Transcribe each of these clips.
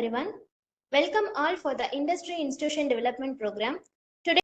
everyone. Welcome all for the Industry Institution Development Program. Today,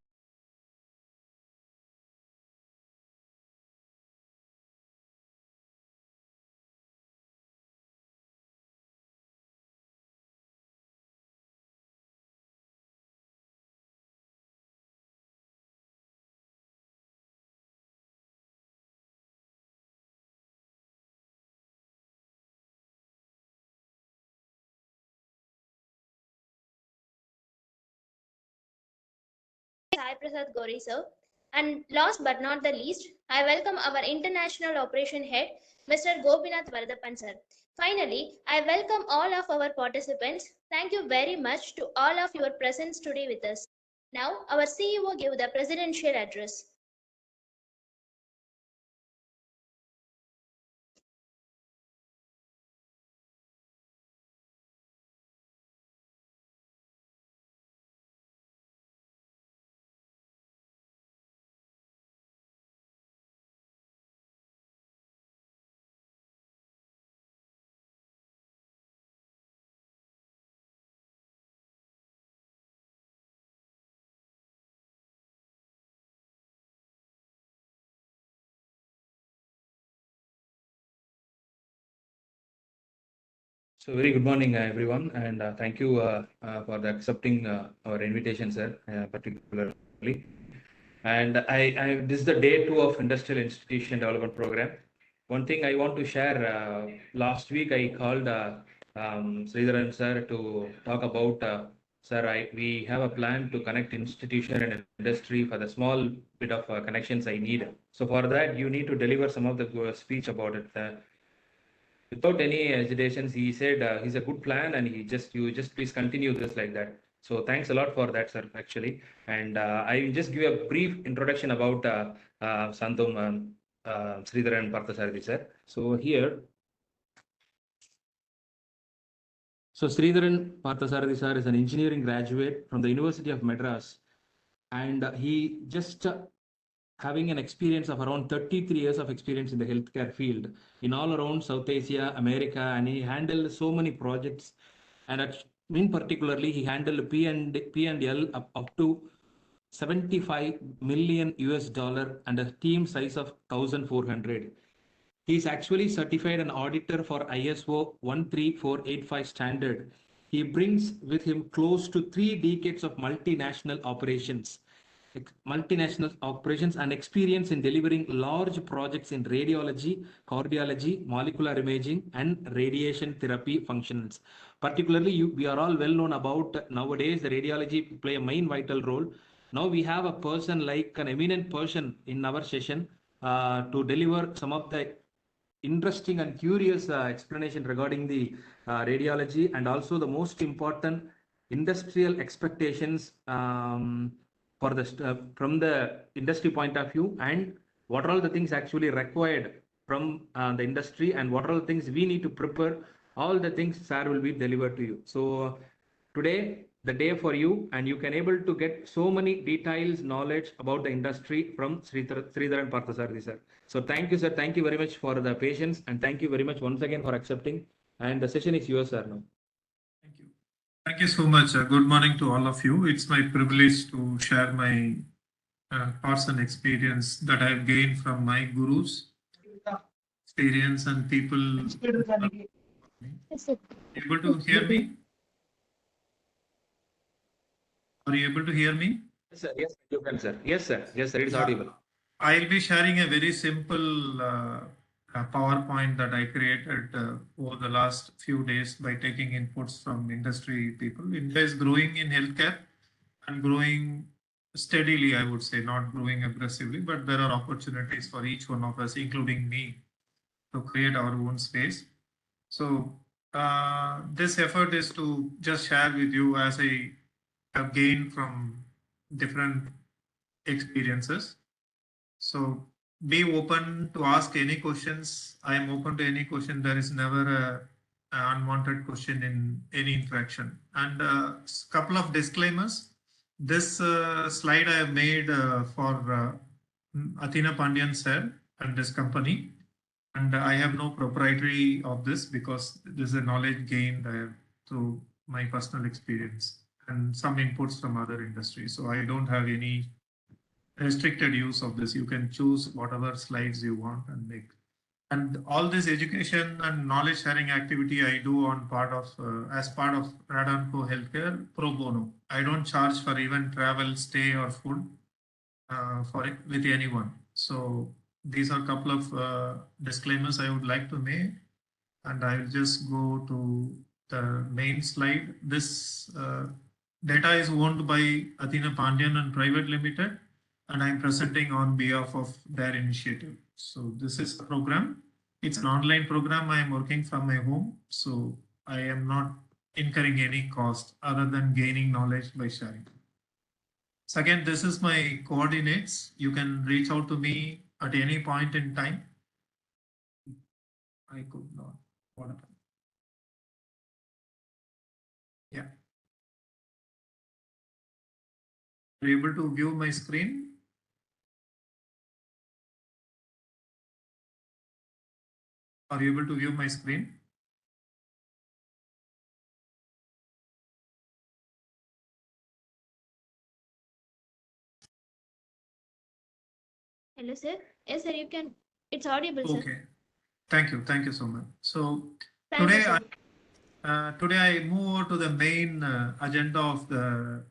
Sai Prasad Gori sir. And last but not the least, I welcome our International Operation Head, Mr. Gopinath Varadappan sir. Finally, I welcome all of our participants. Thank you very much to all of your presence today with us. Now, our CEO give the presidential address. So very good morning, everyone, and thank you for the accepting our invitation, sir, particularly. And this is the day 2 of Industrial Institution Development Program. One thing I want to share, last week I called Sridharan sir to talk about, sir, we have a plan to connect institution and industry for the small bit of connections I need. So for that, you need to deliver some of the speech about it. Without any hesitations, he said he's a good plan, and you just please continue this like that. So thanks a lot for that, sir. Actually, and I will just give a brief introduction about Santum Sridharan Parthasarathy, sir. So here, Sridharan Parthasarathy, sir, is an engineering graduate from the University of Madras, and he just having an experience of around 33 years of experience in the healthcare field in all around South Asia, America, and he handled so many projects. And in particularly, he handled P&L up to 75 million US dollar and a team size of 1,400. He is actually certified an auditor for ISO 13485 standard. He brings with him close to 3 decades of multinational operations and experience in delivering large projects in radiology, cardiology, molecular imaging, and radiation therapy functions. Particularly, we are all well known about nowadays the radiology play a main vital role. Now we have a person like an eminent person in our session to deliver some of the interesting and curious explanation regarding the radiology and also the most important industrial expectations for from the industry point of view, and what are all the things actually required from the industry, and what are all the things we need to prepare. All the things, sir, will be delivered to you. So today, the day for you, and you can able to get so many details, knowledge about the industry from Sridharan Parthasarathy, sir. So thank you, sir. Thank you very much for the patience, and thank you very much once again for accepting. And the session is yours, sir, now. Thank you. Thank you so much. Good morning to all of you. It's my privilege to share my thoughts and experience that I've gained from my gurus, experience and people. Able to hear me? Are you able to hear me? Yes, sir. Yes, you can, sir. Yes, sir. Yes, sir. It is audible. I'll be sharing a very simple PowerPoint that I created over the last few days by taking inputs from industry people. India is growing in healthcare and growing steadily, I would say, not growing aggressively, but there are opportunities for each one of us, including me, to create our own space. So this effort is to just share with you as I have gained from different experiences. So be open to ask any questions. I am open to any question. There is never an unwanted question in any interaction. And a couple of disclaimers. This slide I have made for ATHEENAPANDIAN sir and this company. And I have no proprietary of this because this is a knowledge gained through my personal experience and some inputs from other industries. So I don't have any restricted use of this. You can choose whatever slides you want and make. And all this education and knowledge sharing activity I do on part of as part of Radanco Healthcare pro bono. I don't charge for even travel, stay, or food for it with anyone. So these are a couple of disclaimers I would like to make, and I will just go to the main slide. This data is owned by Atheena Pandian and Private Limited, and I'm presenting on behalf of their initiative. So this is the program. It's an online program. I am working from my home, so I am not incurring any cost other than gaining knowledge by sharing. Second, this is my coordinates. You can reach out to me at any point in time. I could not. What happened? Yeah. Are you able to view my screen? Are you able to view my screen? Hello, sir. Yes, sir, you can. It's audible, sir. Okay. Thank you. Thank you so much. So Thank you, today, sir. today I move over to the main agenda of the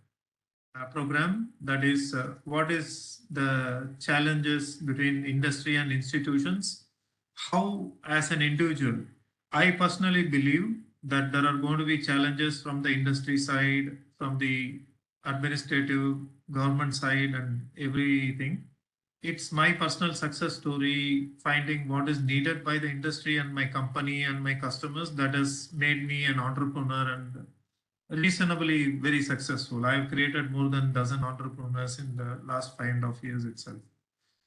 program. That is, what is the challenges between industry and institutions? How, as an individual, I personally believe that there are going to be challenges from the industry side, from the administrative government side, and everything. It's my personal success story, finding what is needed by the industry and my company and my customers, that has made me an entrepreneur and reasonably very successful. I have created more than a dozen entrepreneurs in the last 5.5 years itself.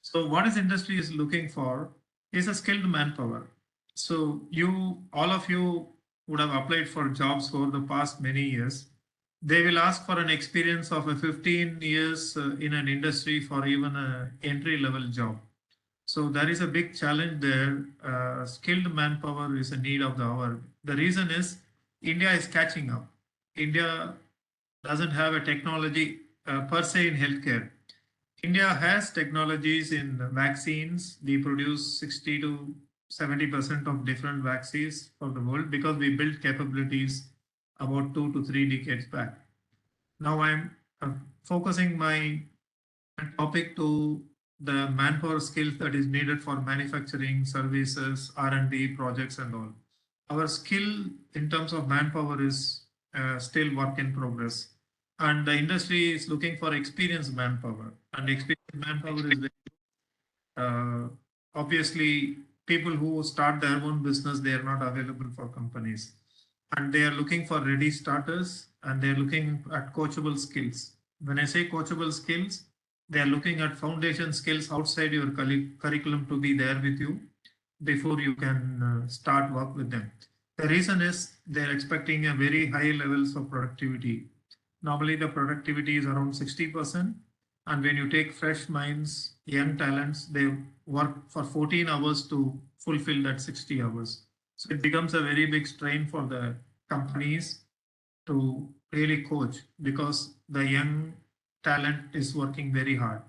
So what is industry is looking for is a skilled manpower. So all of you would have applied for jobs over the past many years. They will ask for an experience of a 15 years in an industry for even an entry level job. So there is a big challenge there. Skilled manpower is a need of the hour. The reason is India is catching up. India doesn't have a technology per se in healthcare. India has technologies in vaccines. We produce 60 to 70% of different vaccines for the world because we built capabilities about 2 to 3 decades back. Now I'm focusing my topic to the manpower skills that is needed for manufacturing, services, R&D projects and all. Our skill in terms of manpower is still work in progress. And the industry is looking for experienced manpower. And experienced manpower is obviously people who start their own business, they are not available for companies. And they are looking for ready starters and they're looking at coachable skills. When I say coachable skills, they are looking at foundation skills outside your curriculum to be there with you before you can start work with them. The reason is they're expecting a very high levels of productivity. Normally the productivity is around 60%. And when you take fresh minds, young talents, they work for 14 hours to fulfill that 60 hours. So it becomes a very big strain for the companies to really coach because the young talent is working very hard.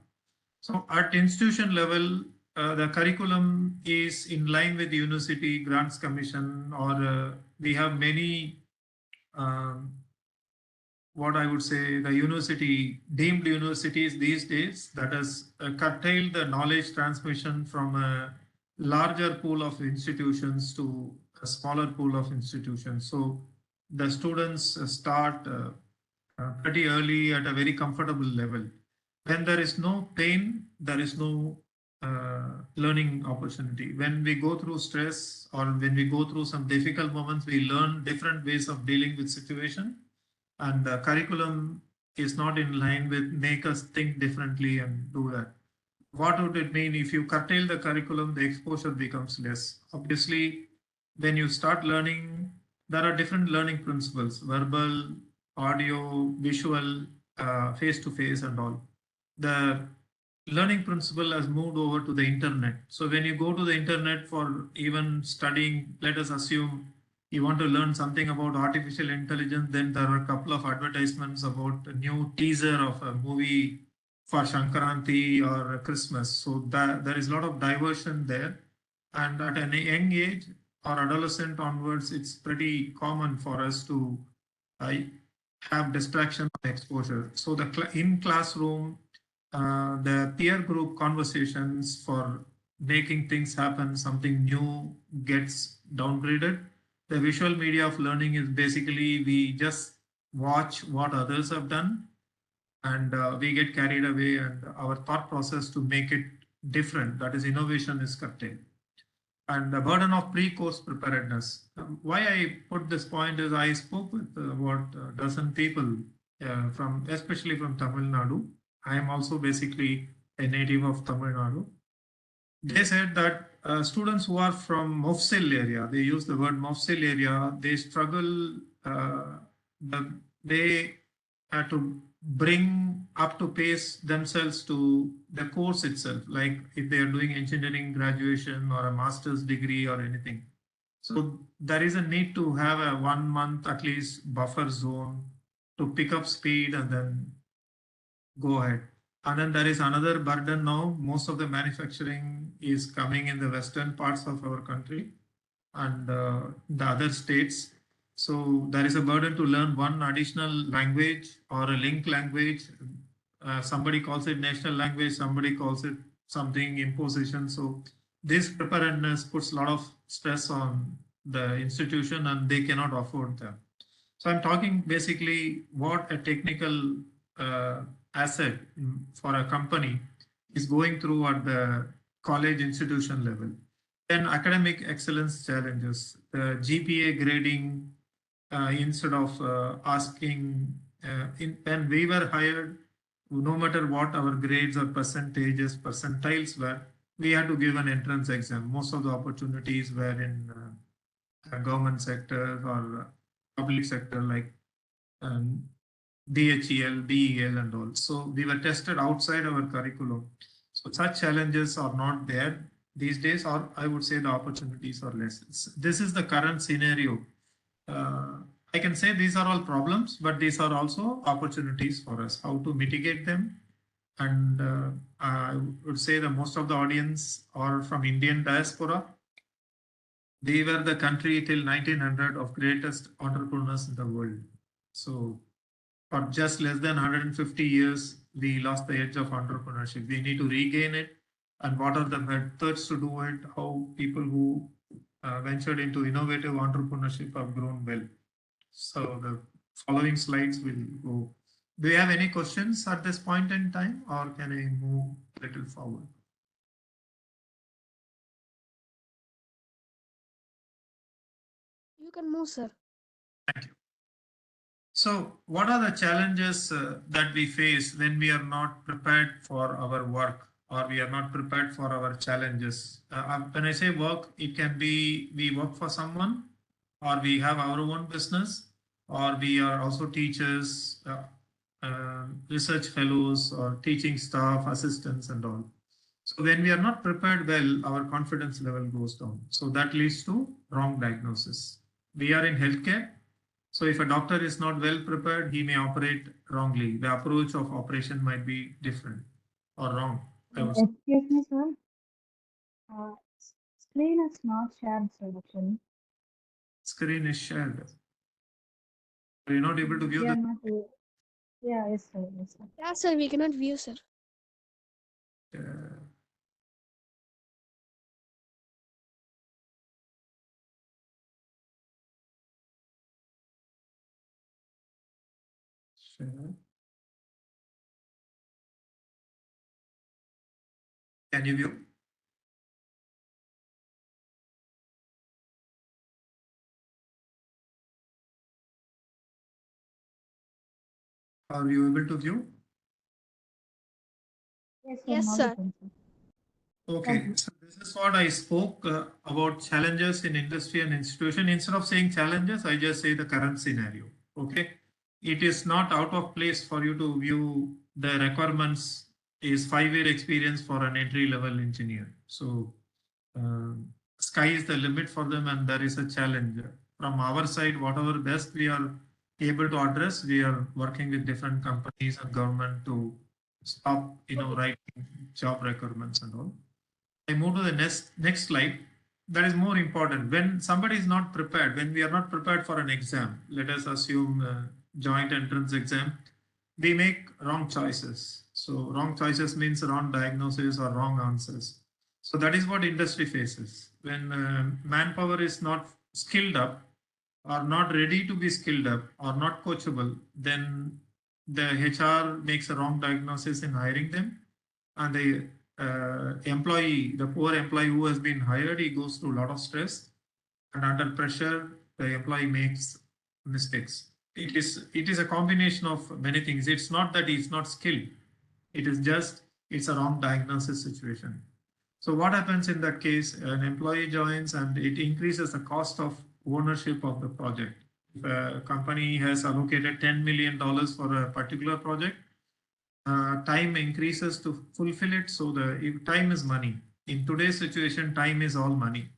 So at institution level, the curriculum is in line with the University Grants Commission, or we have many, what I would say, the deemed universities these days that has curtailed the knowledge transmission from a larger pool of institutions to a smaller pool of institutions. So the students start pretty early at a very comfortable level. When there is no pain, there is no learning opportunity. When we go through stress or when we go through some difficult moments, we learn different ways of dealing with situation. And the curriculum is not in line with make us think differently and do that. What would it mean if you curtail the curriculum, the exposure becomes less? Obviously, when you start learning, there are different learning principles, verbal, audio, visual, face-to-face and all. The learning principle has moved over to the internet. So when you go to the internet for even studying, let us assume You want to learn something about artificial intelligence, then there are a couple of advertisements about a new teaser of a movie for Shankaranti or Christmas. So there is a lot of diversion there. And at a young age or adolescent onwards, it's pretty common for us to uh, have distraction and exposure. So in classroom, the peer group conversations for making things happen, something new gets downgraded. The visual media of learning is basically we just watch what others have done, and we get carried away, and our thought process to make it different, that is innovation, is curtailed. And the burden of pre-course preparedness. Why I put this point is I spoke with about a dozen people from, especially from Tamil Nadu. I am also basically a native of Tamil Nadu. They said that students who are from Mofsil area, they use the word Mofsil area, they struggle, they have to bring up to pace themselves to the course itself, like if they are doing engineering graduation or a master's degree or anything. So there is a need to have a 1 month at least buffer zone to pick up speed and then go ahead. And then there is another burden now. Most of the manufacturing is coming in the western parts of our country and the other states. So there is a burden to learn one additional language or a link language. Somebody calls it national language, somebody calls it something imposition. So this preparedness puts a lot of stress on the institution and they cannot afford them. So I'm talking basically what a technical asset for a company is going through at the college institution level. Then academic excellence challenges, the GPA grading, instead of asking, when we were hired, no matter what our grades or percentages, percentiles were, we had to give an entrance exam. Most of the opportunities were in government sector or public sector like DHEL, DEL and all. So we were tested outside our curriculum. So such challenges are not there these days, or I would say the opportunities are less. This is the current scenario. I can say these are all problems, but these are also opportunities for us, how to mitigate them. And I would say that most of the audience are from Indian diaspora. They were the country till 1900 of greatest entrepreneurs in the world. So for just less than 150 years, we lost the edge of entrepreneurship. We need to regain it. And what are the methods to do it? How people who ventured into innovative entrepreneurship have grown well. So the following slides will go. Do you have any questions at this point in time, or can I move a little forward? You can move, sir. Thank you. So what are the challenges that we face when we are not prepared for our work, or we are not prepared for our challenges? When I say work, it can be we work for someone, or we have our own business, or we are also teachers, research fellows, or teaching staff, assistants and all. So when we are not prepared well, our confidence level goes down. So that leads to wrong diagnosis. We are in healthcare. So if a doctor is not well prepared, he may operate wrongly. The approach of operation might be different or wrong. Excuse me, sir. Screen is not shared, sir, actually. Screen is shared. Are you not able to view We are the? not. Yeah, yes, sir. Yes, sir. Yeah, sir, we cannot view, sir. Share. Can you view? Are you able to view? Yes, sir. Okay, so this is what I spoke about challenges in industry and institution. Instead of saying challenges, I just say the current scenario. Okay, it is not out of place for you to view the requirements is 5-year experience for an entry level engineer. So sky is the limit for them, and there is a challenge. from our side, whatever best we are able to address, we are working with different companies and government to stop, writing job requirements and all. I move to the next slide. That is more important. When somebody is not prepared, when we are not prepared for an exam, let us assume joint entrance exam, we make wrong choices. So wrong choices means wrong diagnosis or wrong answers. So that is what industry faces. When manpower is not skilled up or not ready to be skilled up or not coachable, then the HR makes a wrong diagnosis in hiring them, and the the poor employee who has been hired, he goes through a lot of stress, and under pressure, the employee makes mistakes. It is a combination of many things. It's not that he's not skilled. It's a wrong diagnosis situation. So what happens in that case? An employee joins and it increases the cost of ownership of the project. If a company has allocated $10 million for a particular project, time increases to fulfill it. So if time is money. In today's situation, time is all money.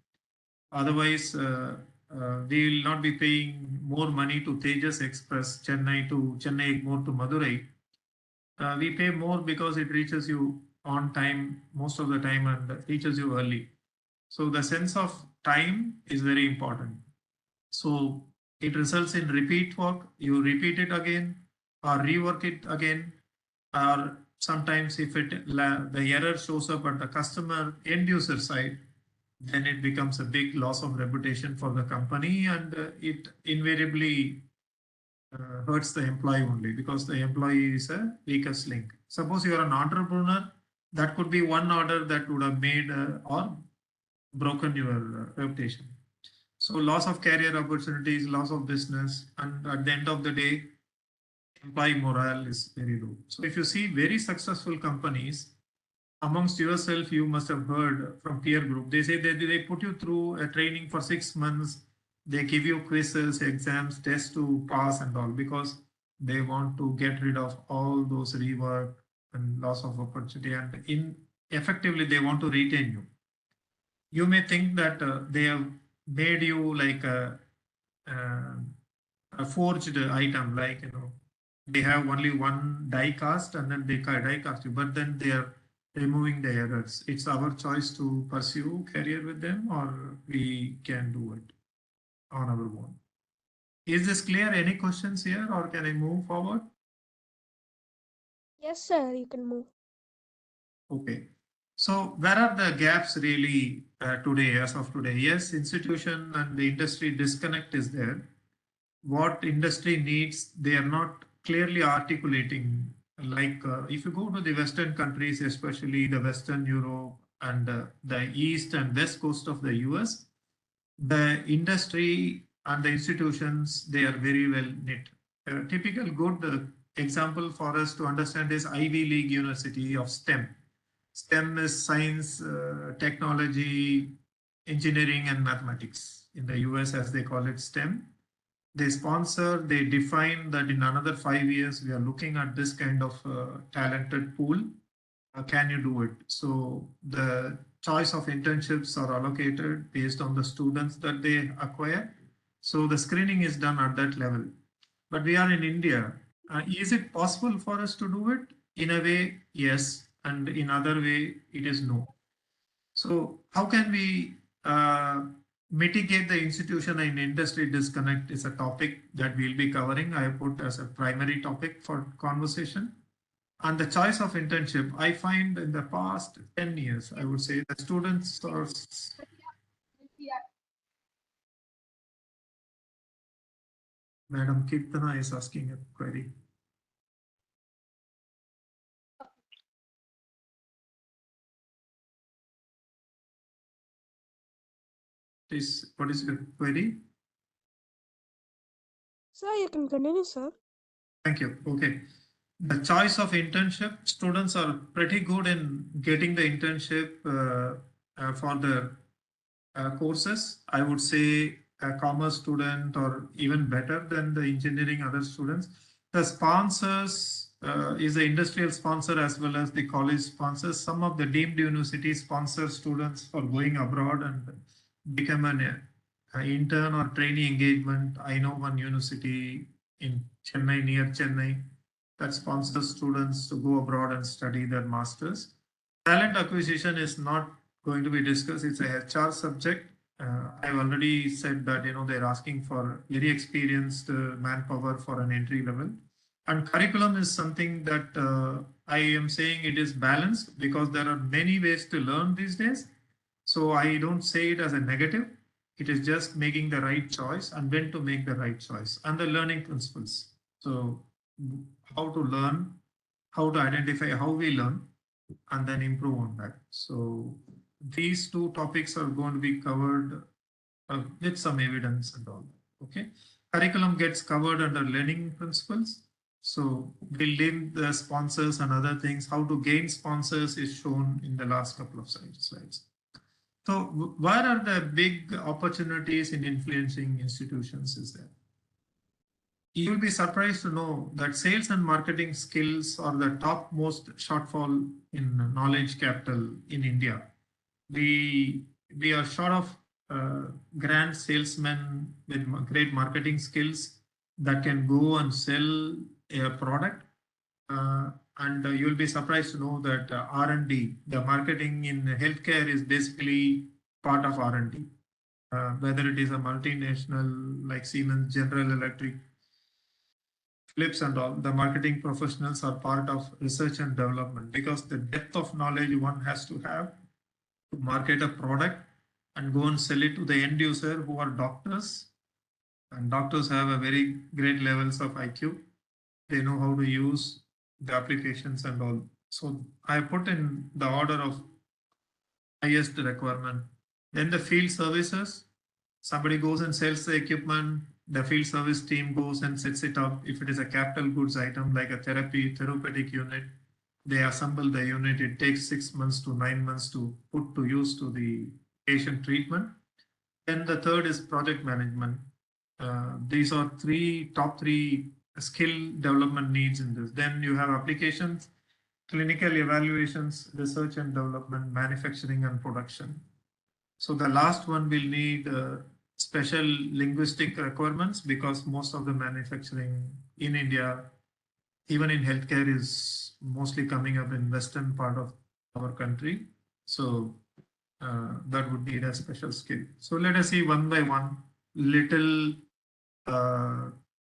Otherwise, we will not be paying more money to Tejas Express, Chennai Egmore to Madurai. We pay more because it reaches you on time most of the time and reaches you early. So the sense of time is very important. So it results in repeat work. You repeat it again or rework it again, or sometimes if the error shows up at the customer end user side, then it becomes a big loss of reputation for the company, and it invariably hurts the employee only, because the employee is a weakest link. Suppose you are an entrepreneur, that could be one order that would have made or broken your reputation. So loss of career opportunities, loss of business, and at the end of the day, employee morale is very low. So if you see very successful companies, amongst yourself, you must have heard from peer group, they say that they put you through a training for 6 months. They give you quizzes, exams, tests to pass and all, because they want to get rid of all those rework and loss of opportunity, and effectively they want to retain you. You may think that they have made you like a forged item, like, they have only one die cast and then they die cast you, but then they are removing the errors. It's our choice to pursue career with them, or we can do it on our own. Is this clear? Any questions here, or can I move forward? Yes, sir. You can move. Okay. So where are the gaps really today, as of today? Yes, institution and the industry disconnect is there. What industry needs, they are not clearly articulating. Like if you go to the Western countries, especially the Western Europe and the East and West Coast of the US, the industry and the institutions, they are very well knit. A typical good example for us to understand is Ivy League University of STEM. STEM is science, technology, engineering, and mathematics. In the US, as they call it, STEM. They define that in another 5 years, we are looking at this kind of talented pool. Can you do it? So the choice of internships are allocated based on the students that they acquire. So the screening is done at that level. But we are in India. Is it possible for us to do it? In a way, yes. And in other way, it is no. So how can we mitigate the institution and industry disconnect is a topic that we'll be covering. I have put as a primary topic for conversation. And the choice of internship, I find in the past 10 years, I would say the students are... Madam Kirtana is asking a query. What is your query? Sir, you can continue, sir. Thank you. Okay. The choice of internship, students are pretty good in getting the internship for their courses. I would say a commerce student, or even better than the engineering other students. The sponsors is the industrial sponsor as well as the college sponsors. Some of the deemed universities sponsor students for going abroad and become an intern or trainee engagement. I know one university in Chennai, near Chennai, that sponsors students to go abroad and study their masters. Talent acquisition is not going to be discussed. It's a HR subject. I've already said that they're asking for very experienced manpower for an entry level, and curriculum is something that I am saying it is balanced because there are many ways to learn these days. So I don't say it as a negative. It is just making the right choice and when to make the right choice and the learning principles. So how to learn, how to identify how we learn, and then improve on that. So these two topics are going to be covered with some evidence and all. Okay. Curriculum gets covered under learning principles. So building the sponsors and other things, how to gain sponsors is shown in the last couple of slides. So where are the big opportunities in influencing institutions is there? You will be surprised to know that sales and marketing skills are the topmost shortfall in knowledge capital in India. We are short of grand salesmen with great marketing skills that can go and sell a product. And you'll be surprised to know that R&D, the marketing in healthcare is basically part of R&D. Whether it is a multinational like Siemens, General Electric, Philips and all, the marketing professionals are part of research and development because the depth of knowledge one has to have to market a product and go and sell it to the end user who are doctors. And doctors have a very great levels of IQ. They know how to use the applications and all. So I put in the order of highest requirement. Then the field services, somebody goes and sells the equipment, the field service team goes and sets it up. If it is a capital goods item like a therapeutic unit, they assemble the unit. It takes 6 months to 9 months to put to use to the patient treatment. Then the third is project management. These are top three skill development needs in this. Then you have applications, clinical evaluations, research and development, manufacturing and production. So the last one will need special linguistic requirements because most of the manufacturing in India, even in healthcare, is mostly coming up in western part of our country. So that would need a special skill. So let us see one by one little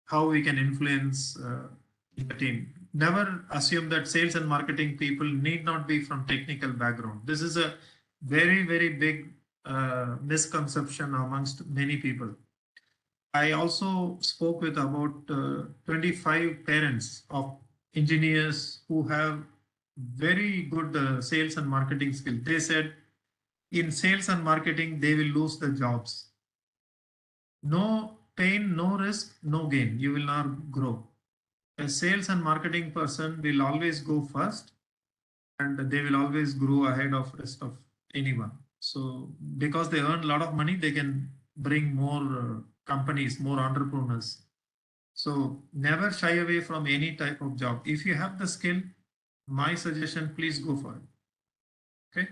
how we can influence the team. Never assume that sales and marketing people need not be from technical background. This is a very, very big misconception amongst many people. I also spoke with about 25 parents of engineers who have very good sales and marketing skills. They said in sales and marketing, they will lose their jobs. No pain, no risk, no gain. You will not grow. A sales and marketing person will always go first and they will always grow ahead of rest of anyone. So because they earn a lot of money, they can bring more companies, more entrepreneurs. So never shy away from any type of job. If you have the skill, my suggestion, please go for it. Okay.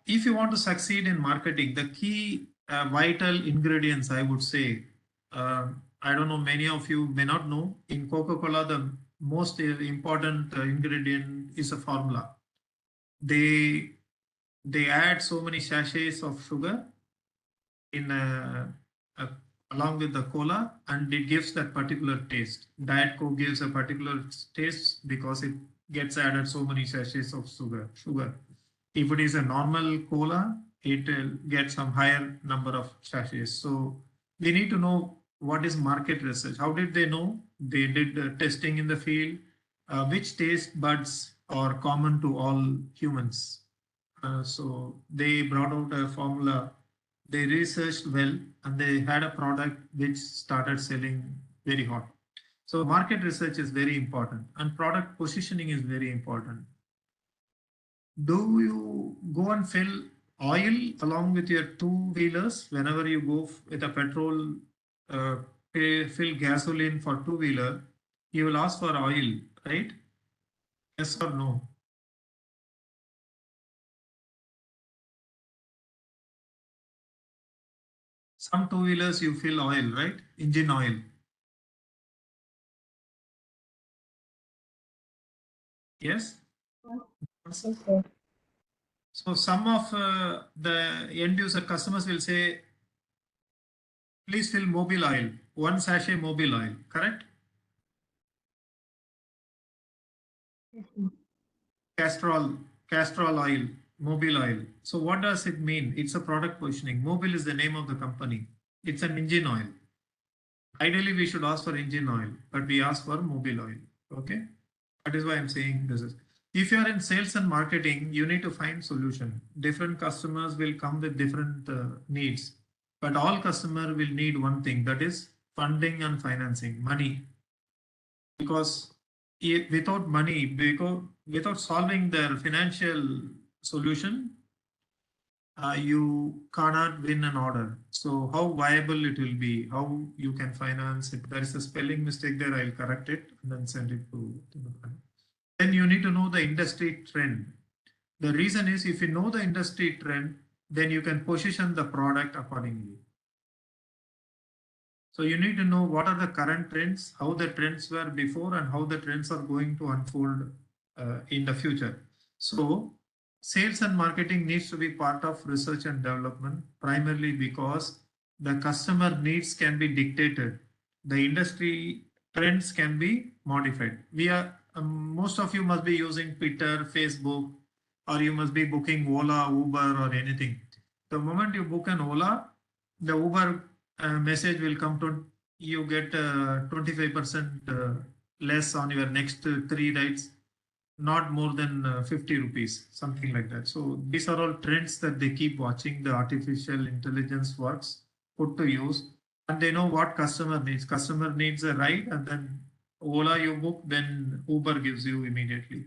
If you want to succeed in marketing, the key vital ingredients, I would say, I don't know, many of you may not know, in Coca-Cola, the most important ingredient is a formula. They add so many sachets of sugar in along with the cola, and it gives that particular taste. Diet Coke gives a particular taste because it gets added so many sachets of sugar. If it is a normal cola, it gets some higher number of sachets. So we need to know what is market research. How did they know? They did testing in the field. Which taste buds are common to all humans? So they brought out a formula. They researched well and they had a product which started selling very hot. So market research is very important and product positioning is very important. Do you go and fill oil along with your two-wheelers whenever you go with a petrol, fill gasoline for two-wheeler? You will ask for oil, right? Yes or no? Some two-wheelers you fill oil, right? Engine oil. Yes? Yes, sir. So some of the end user customers will say, please fill mobile oil, 1 sachet mobile oil, correct? Yes, sir. Castrol oil, mobile oil. So what does it mean? It's a product positioning. Mobile is the name of the company. It's an engine oil. Ideally, we should ask for engine oil, but we ask for mobile oil. Okay. That is why I'm saying this is. If you are in sales and marketing, you need to find solution. Different customers will come with different needs, but all customer will need one thing, that is funding and financing, money. Because without money, because without solving their financial solution, you cannot win an order. So how viable it will be, how you can finance it. There is a spelling mistake there, I'll correct it and then send it to the client. Then you need to know the industry trend. The reason is, if you know the industry trend, then you can position the product accordingly. So you need to know what are the current trends, how the trends were before, and how the trends are going to unfold in the future. So sales and marketing needs to be part of research and development, primarily because the customer needs can be dictated. The industry trends can be modified. Most of you must be using Twitter, Facebook, or you must be booking Ola, Uber, or anything. The moment you book an Ola, the Uber message will come to you, get 25% less on your next 3 rides, not more than 50 rupees, something like that. So these are all trends that they keep watching. The artificial intelligence works put to use, and they know what customer needs. Customer needs a ride, and then Ola you book, then Uber gives you immediately.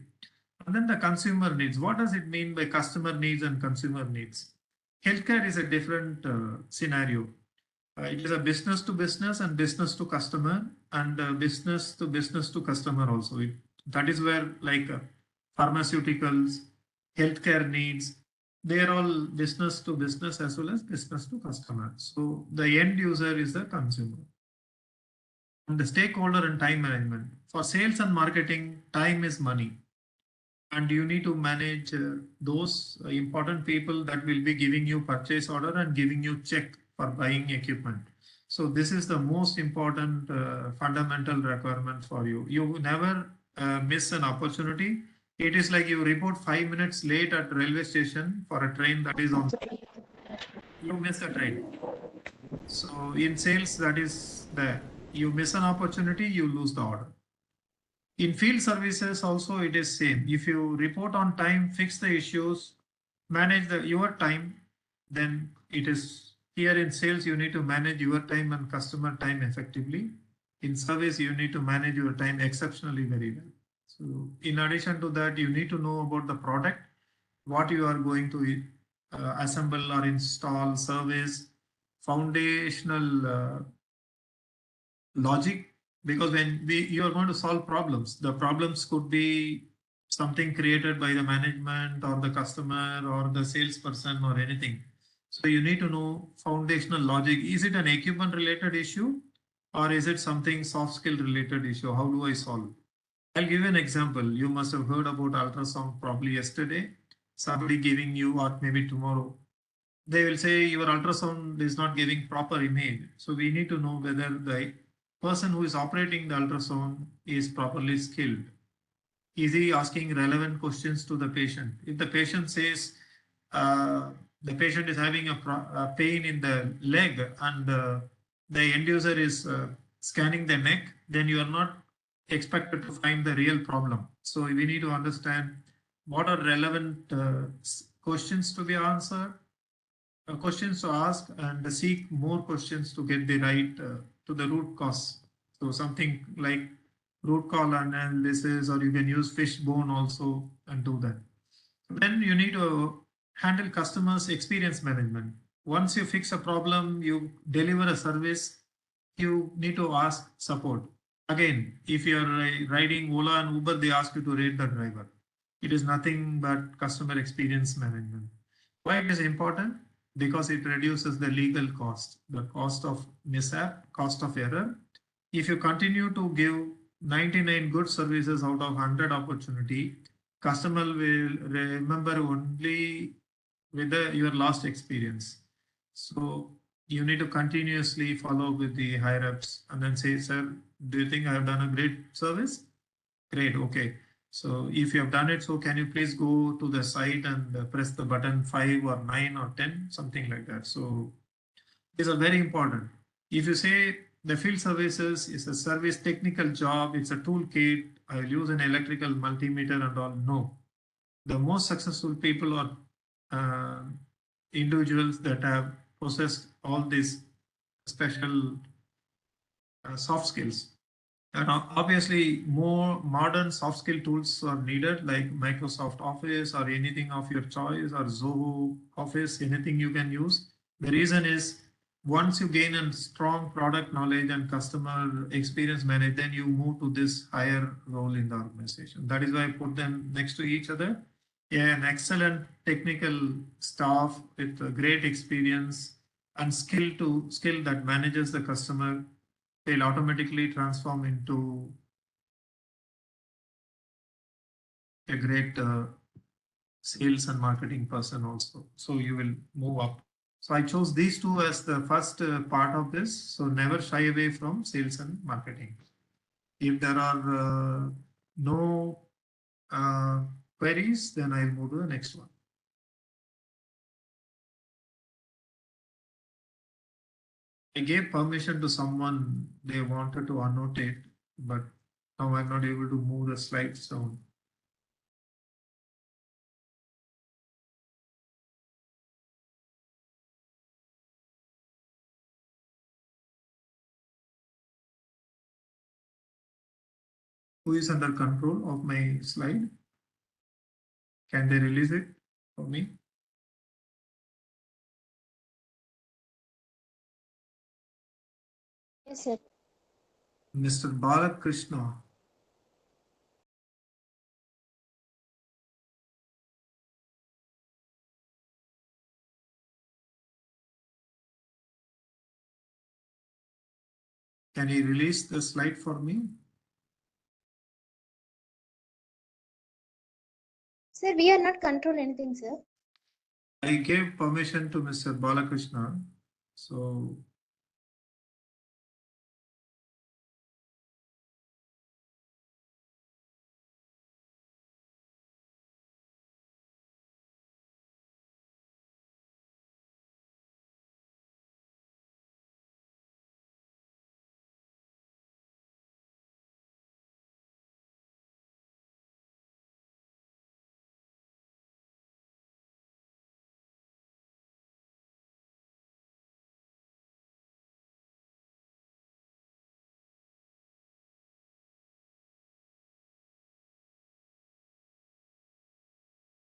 And then the consumer needs. What does it mean by customer needs and consumer needs? Healthcare is a different scenario. It is a business to business and business to customer, and business to customer also. That is where, like, pharmaceuticals, healthcare needs, they are all business to business as well as business to customer. So the end user is the consumer. And the stakeholder and time management. For sales and marketing, time is money. And you need to manage those important people that will be giving you purchase order and giving you check for buying equipment. So this is the most important fundamental requirement for you. You never miss an opportunity. It is like you report 5 minutes late at railway station for a train that is on. You miss the train. So in sales, that is there. You miss an opportunity, you lose the order. In field services also it is same. If you report on time, fix the issues, manage your time, then it is here. In sales, you need to manage your time and customer time effectively. In service, you need to manage your time exceptionally very well. So in addition to that, you need to know about the product, what you are going to assemble or install, service, foundational logic, because when you are going to solve problems, the problems could be something created by the management or the customer or the salesperson or anything. So you need to know foundational logic. Is it an equipment related issue or is it something soft skill related issue? How do I solve? I'll give you an example. You must have heard about ultrasound probably yesterday. Somebody giving you, or maybe tomorrow, they will say your ultrasound is not giving proper image. So we need to know whether the person who is operating the ultrasound is properly skilled. Is he asking relevant questions to the patient? If the patient says the patient is having a pain in the leg and the end user is scanning the neck, then you are not expected to find the real problem. So we need to understand what are relevant questions to be answered, questions to ask, and seek more questions to get the right to the root cause. So something like root cause analysis, or you can use fishbone also and do that. Then you need to handle customers experience management. Once you fix a problem, you deliver a service, you need to ask support. Again, if you're riding Ola and Uber, they ask you to rate the driver. It is nothing but customer experience management. Why it is important? because it reduces the legal cost, the cost of mishap, cost of error. If you continue to give 99 good services out of 100 opportunity, customer will remember only with your last experience. So you need to continuously follow with the higher ups and then say, sir, do you think I have done a great service? Great, okay. So if you have done it, so can you please go to the site and press the button 5 or 9 or 10, something like that. So these are very important. If you say the field services is a service technical job, it's a toolkit, I will use an electrical multimeter and all, no. The most successful people are individuals that have possessed all these special soft skills. And obviously, more modern soft skill tools are needed, like Microsoft Office or anything of your choice, or Zoho Office, anything you can use. The reason is once you gain a strong product knowledge and customer experience management, then you move to this higher role in the organization. That is why I put them next to each other. Yeah, an excellent technical staff with a great experience and skill that manages the customer, they'll automatically transform into a great sales and marketing person also. So you will move up. So I chose these two as the first part of this. So never shy away from sales and marketing. If there are no queries, then I'll move to the next one. I gave permission to someone, they wanted to annotate, but now I'm not able to move the slides down. Who is under control of my slide? Can they release it for me? Yes, sir. Mr. Balakrishna. Can you release the slide for me? Sir, we are not control anything, sir. I gave permission to Mr. Balakrishna. So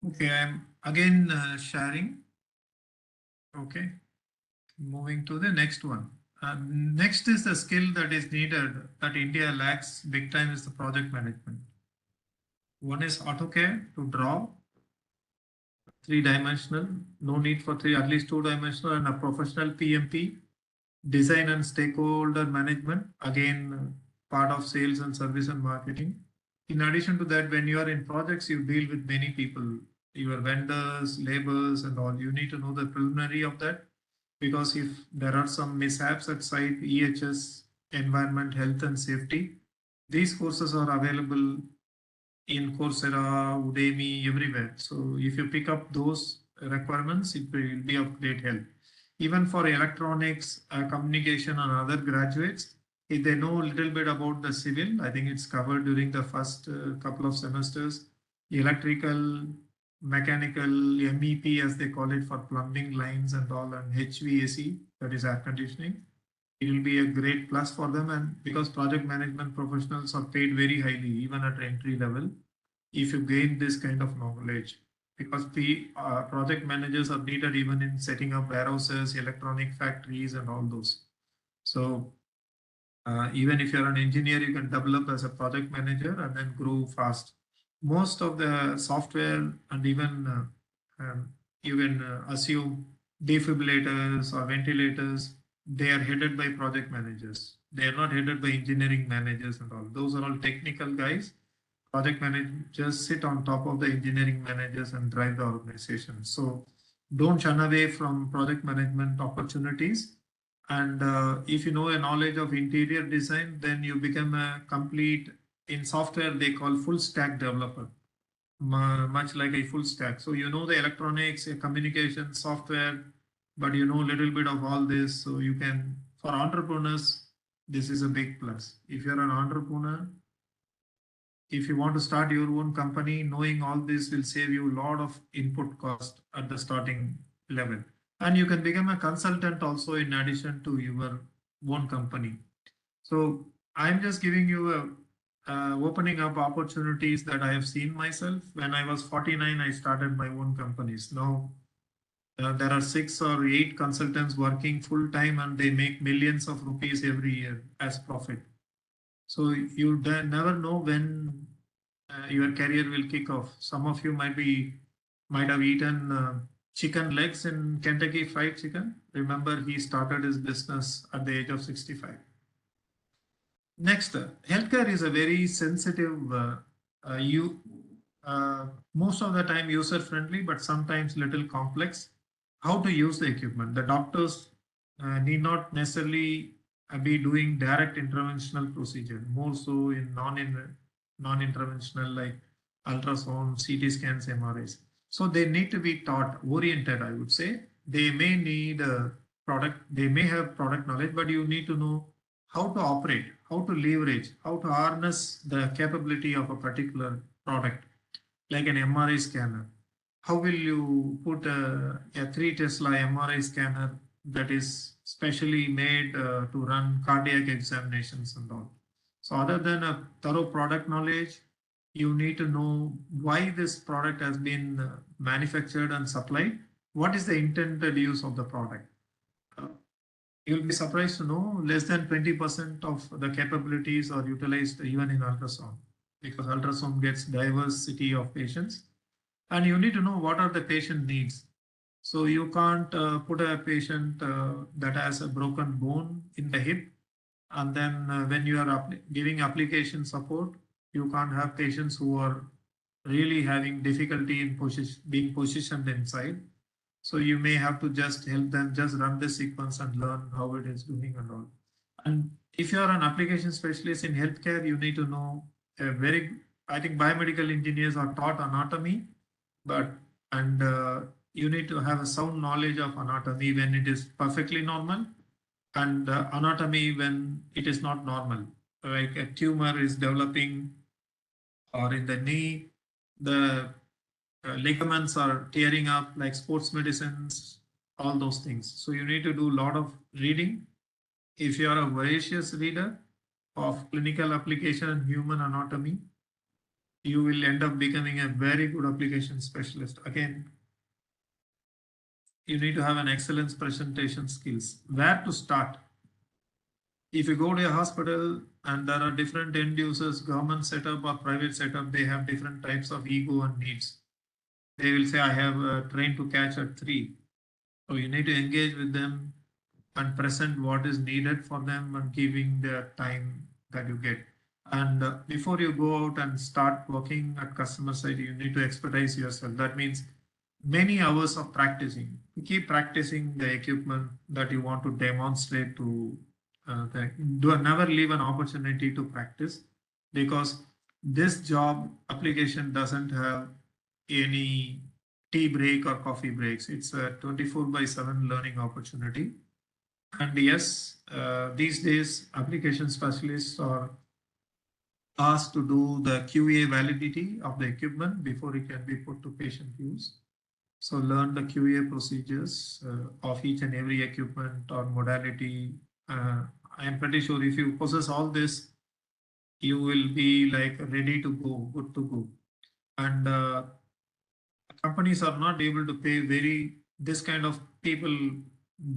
okay, I'm again sharing. Okay, moving to the next one. Next is the skill that is needed that India lacks big time is the project management. One is AutoCAD to draw, three-dimensional, no need for three, at least two-dimensional, and a professional PMP, design and stakeholder management, again, part of sales and service and marketing. In addition to that, when you are in projects, you deal with many people, your vendors, laborers, and all. You need to know the preliminary of that, because if there are some mishaps at site, EHS, environment, health, and safety, these courses are available in Coursera, Udemy, everywhere. So if you pick up those requirements, it will be of great help. Even for electronics, communication, and other graduates, if they know a little bit about the civil, I think it's covered during the first couple of semesters. Electrical, mechanical, MEP as they call it for plumbing lines and all, and HVAC, that is air conditioning. It will be a great plus for them, and because project management professionals are paid very highly, even at entry level, if you gain this kind of knowledge, because the project managers are needed even in setting up warehouses, electronic factories, and all those. So even if you're an engineer, you can develop as a project manager and then grow fast. Most of the software and even you can assume defibrillators or ventilators, they are headed by project managers. They are not headed by engineering managers and all. Those are all technical guys. Project managers sit on top of the engineering managers and drive the organization. So don't shun away from project management opportunities. And if you know a knowledge of interior design, then you become a complete, in software they call full stack developer, much like a full stack. So you know the electronics, communication, software, but you know a little bit of all this. So you can, for entrepreneurs, this is a big plus. If you're an entrepreneur, if you want to start your own company, knowing all this will save you a lot of input cost at the starting level. And you can become a consultant also in addition to your own company. So I'm just giving you a opening up opportunities that I have seen myself. When I was 49, I started my own companies. Now there are 6 or 8 consultants working full time and they make millions of rupees every year as profit. So you never know when your career will kick off. Some of you might have eaten chicken legs in Kentucky Fried Chicken. Remember, he started his business at the age of 65. Next, healthcare is a very sensitive, most of the time user friendly, but sometimes little complex. How to use the equipment. The doctors need not necessarily be doing direct interventional procedure, more so in non-interventional like ultrasound, CT scans, MRIs. So they need to be taught, oriented, I would say. They may need a product, they may have product knowledge, but you need to know how to operate, how to leverage, how to harness the capability of a particular product, like an MRI scanner. How will you put a 3 Tesla MRI scanner that is specially made to run cardiac examinations and all? So other than a thorough product knowledge, you need to know why this product has been manufactured and supplied. What is the intended use of the product? You'll be surprised to know less than 20% of the capabilities are utilized even in ultrasound, because ultrasound gets diversity of patients and you need to know what are the patient needs. So you can't put a patient that has a broken bone in the hip, and then when you are giving application support, you can't have patients who are really having difficulty in being positioned inside. So you may have to just help them just run the sequence and learn how it is doing and all. And if you are an application specialist in healthcare, you need to know I think biomedical engineers are taught anatomy, and you need to have a sound knowledge of anatomy when it is perfectly normal, and anatomy when it is not normal. Like a tumor is developing, or in the knee, the ligaments are tearing up, like sports medicines, all those things. So you need to do a lot of reading. If you are a voracious reader of clinical application and human anatomy, you will end up becoming a very good application specialist. Again, you need to have an excellence presentation skills. Where to start? If you go to a hospital and there are different end users, government setup or private setup, they have different types of ego and needs. They will say, I have a train to catch at 3. So you need to engage with them and present what is needed for them and giving the time that you get. And before you go out and start working at customer side, you need to expertise yourself. That means many hours of practicing. You keep practicing the equipment that you want to demonstrate to. Never leave an opportunity to practice, because this job application doesn't have any tea break or coffee breaks. It's a 24/7 learning opportunity. And yes, these days application specialists are asked to do the QA validity of the equipment before it can be put to patient use. So learn the QA procedures of each and every equipment or modality. I am pretty sure if you possess all this, you will be like ready to go, good to go. And companies are not able to pay this kind of people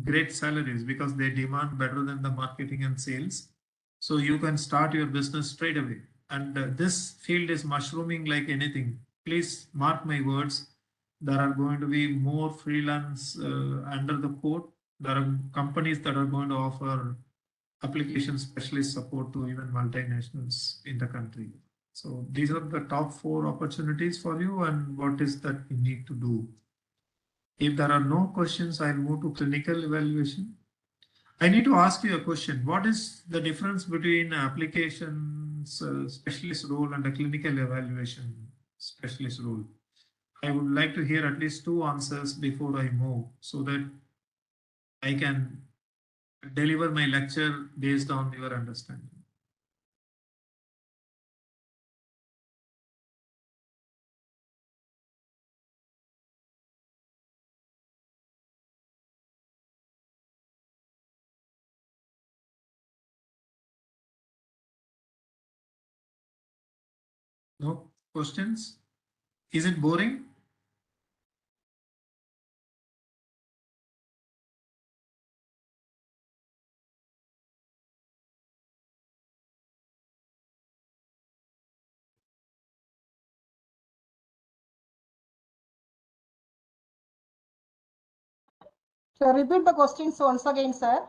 great salaries because they demand better than the marketing and sales. So you can start your business straight away. And this field is mushrooming like anything. Please mark my words. There are going to be more freelance under the code. There are companies that are going to offer application specialist support to even multinationals in the country. So these are the top 4 opportunities for you, and what is that you need to do. If there are no questions, I'll move to clinical evaluation. I need to ask you a question. What is the difference between applications specialist role and a clinical evaluation specialist role? I would like to hear at least 2 answers before I move so that I can deliver my lecture based on your understanding. No questions? Is it boring? So repeat the questions once again, sir.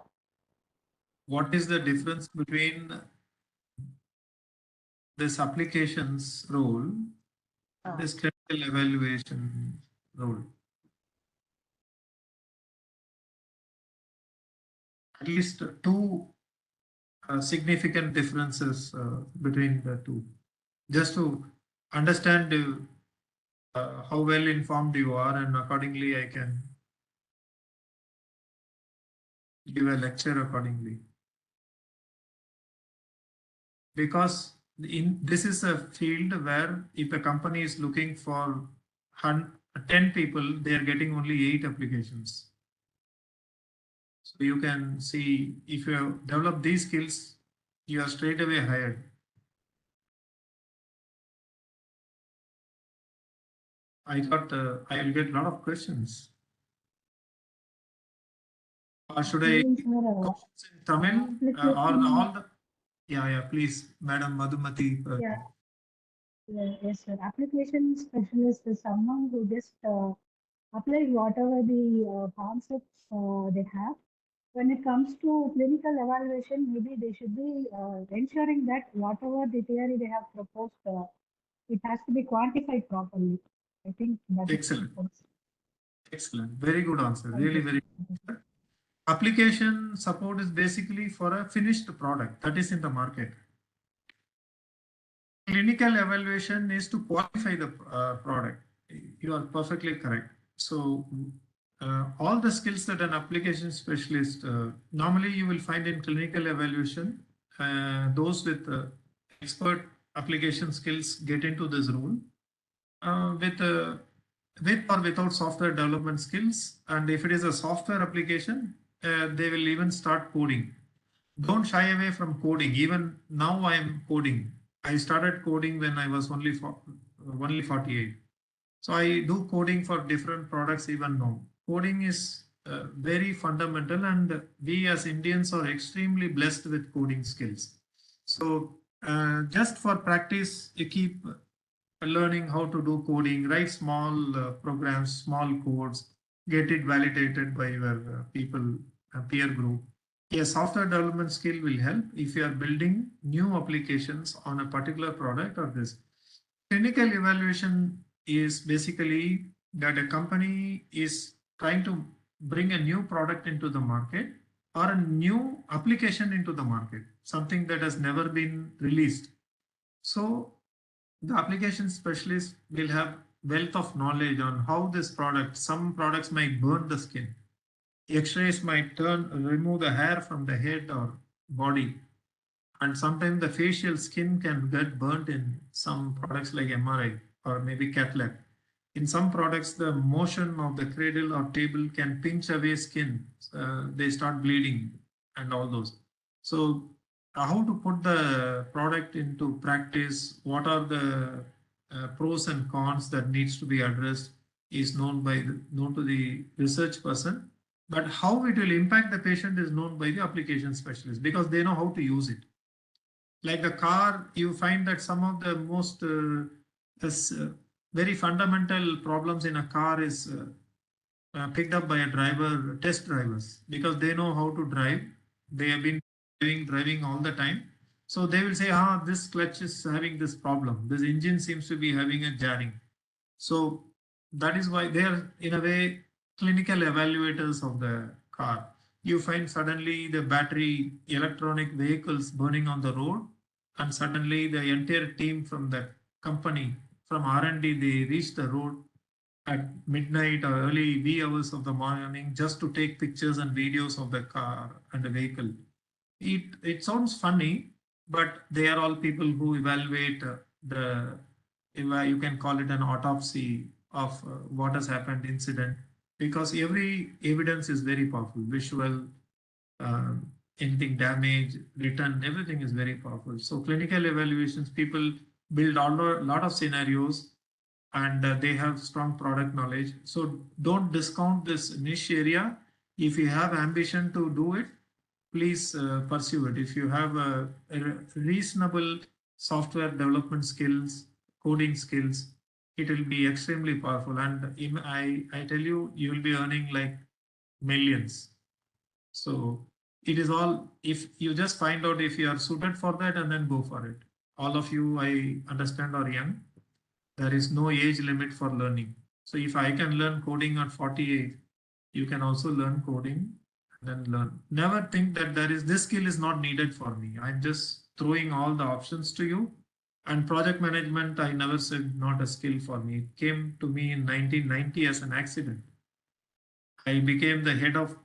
What is the difference between this applications role and this clinical evaluation role? At least 2 significant differences between the 2, just to understand how well informed you are, and accordingly I can give a lecture accordingly. Because this is a field where if a company is looking for 10 people, they are getting only 8 applications. So you can see if you have developed these skills, you are straight away hired. I will get a lot of questions. Or should I questions in Tamil or all the? Yeah, please, Madam Madhumati. Yes, sir. Application specialist is someone who just applies whatever the concepts they have. When it comes to clinical evaluation, maybe they should be ensuring that whatever the theory they have proposed, it has to be quantified properly. I think that's Excellent. Excellent. Very good answer. Really, very good. Application support is basically for a finished product that is in the market. Clinical evaluation is to qualify the product. You are perfectly correct. So all the skills that an application specialist normally you will find in clinical evaluation, those with expert application skills get into this role with or without software development skills. And if it is a software application, they will even start coding. Don't shy away from coding. Even now I am coding. I started coding when I was only 48. So I do coding for different products even now. Coding is very fundamental, and we as Indians are extremely blessed with coding skills. So just for practice, you keep learning how to do coding, write small programs, small codes, get it validated by your peer group. A software development skill will help if you are building new applications on a particular product or this. Clinical evaluation is basically that a company is trying to bring a new product into the market or a new application into the market, something that has never been released. So the application specialist will have wealth of knowledge on how this product, some products might burn the skin. X-rays might remove the hair from the head or body. And sometimes the facial skin can get burnt in some products like MRI or maybe cath lab. In some products, the motion of the cradle or table can pinch away skin. They start bleeding and all those. So how to put the product into practice, what are the pros and cons that needs to be addressed is known to the research person. But how it will impact the patient is known by the application specialist because they know how to use it. Like the car, you find that some of the most very fundamental problems in a car is picked up by a driver, test drivers, because they know how to drive. They have been driving all the time. So they will say, this clutch is having this problem. This engine seems to be having a jarring. So that is why they are, in a way, clinical evaluators of the car. You find suddenly the battery electronic vehicles burning on the road, and suddenly the entire team from the company, from R&D, they reach the road at midnight or early wee hours of the morning just to take pictures and videos of the car and the vehicle. It sounds funny, but they are all people who evaluate you can call it an autopsy of what has happened incident, because every evidence is very powerful, visual, anything damage, written, everything is very powerful. So clinical evaluations, people build a lot of scenarios, and they have strong product knowledge. So don't discount this niche area. If you have ambition to do it, please pursue it. If you have a reasonable software development skills, coding skills, it will be extremely powerful. And I tell you, you will be earning like millions. So it is all, if you just find out if you are suited for that and then go for it. All of you, I understand, are young. There is no age limit for learning. So if I can learn coding at 48, you can also learn coding and then learn. Never think that this skill is not needed for me. I'm just throwing all the options to you. And project management, I never said not a skill for me. It came to me in 1990 as an accident. I became the head of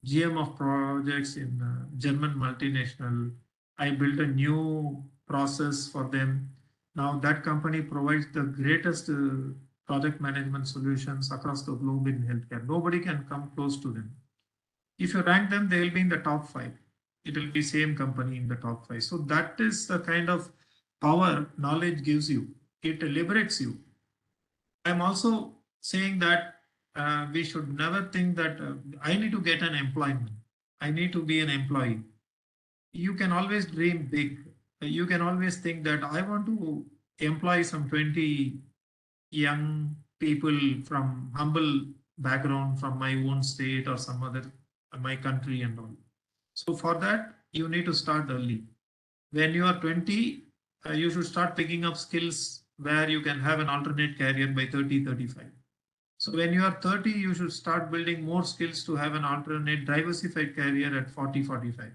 GM of projects in German multinational. I built a new process for them. Now that company provides the greatest project management solutions across the globe in healthcare. Nobody can come close to them. If you rank them, they will be in the top 5. It will be same company in the top 5. So that is the kind of power knowledge gives you. It liberates you. I'm also saying that we should never think that I need to get an employment. I need to be an employee. You can always dream big. You can always think that I want to employ some 20 young people from humble background from my own state or some other, my country and all. So for that, you need to start early. When you are 20, you should start picking up skills where you can have an alternate career by 30, 35. So when you are 30, you should start building more skills to have an alternate diversified career at 40, 45.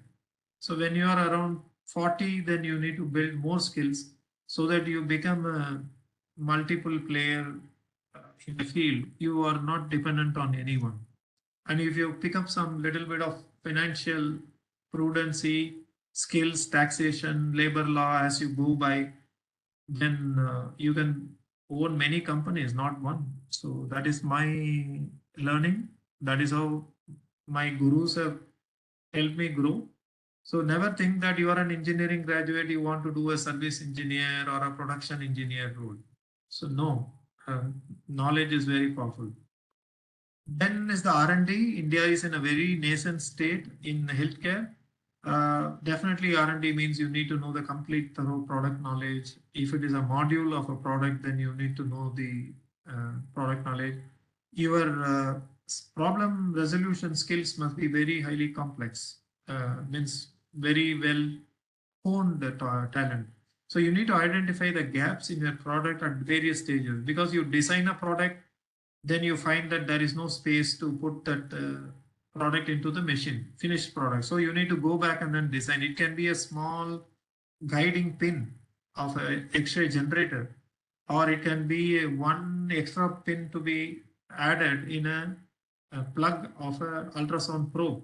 So when you are around 40, then you need to build more skills so that you become a multiple player in the field. You are not dependent on anyone. And if you pick up some little bit of financial prudency, skills, taxation, labor law as you go by, then you can own many companies, not one. So that is my learning. That is how my gurus have helped me grow. So never think that you are an engineering graduate, you want to do a service engineer or a production engineer role. So no, knowledge is very powerful. Then is the R&D. India is in a very nascent state in healthcare. Definitely R&D means you need to know the complete thorough product knowledge. If it is a module of a product, then you need to know the product knowledge. Your problem resolution skills must be very highly complex, means very well honed talent. So you need to identify the gaps in your product at various stages, because you design a product, then you find that there is no space to put that product into the machine, finished product. So you need to go back and then design. It can be a small guiding pin of an X-ray generator, or it can be one extra pin to be added in a plug of an ultrasound probe,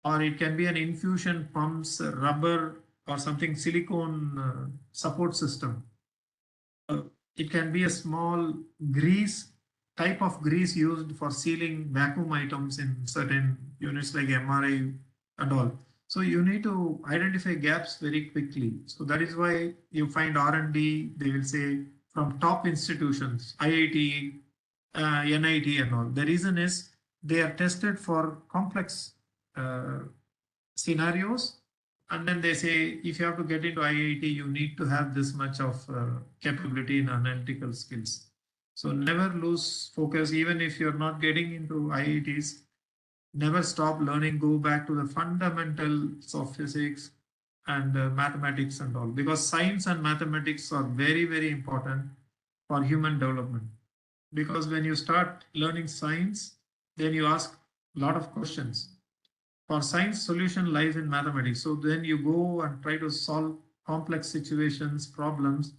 or it can be an infusion pumps, rubber, or something silicone support system. It can be a small grease, type of grease used for sealing vacuum items in certain units like MRI and all. So you need to identify gaps very quickly. So that is why you find R&D, they will say from top institutions, IIT, NIT and all. The reason is they are tested for complex scenarios, and then they say if you have to get into IIT, you need to have this much of capability in analytical skills. So never lose focus, even if you're not getting into IITs, never stop learning, go back to the fundamentals of physics and mathematics and all, because science and mathematics are very, very important for human development. Because when you start learning science, then you ask a lot of questions. For science, solution lies in mathematics. So then you go and try to solve complex situations, problems.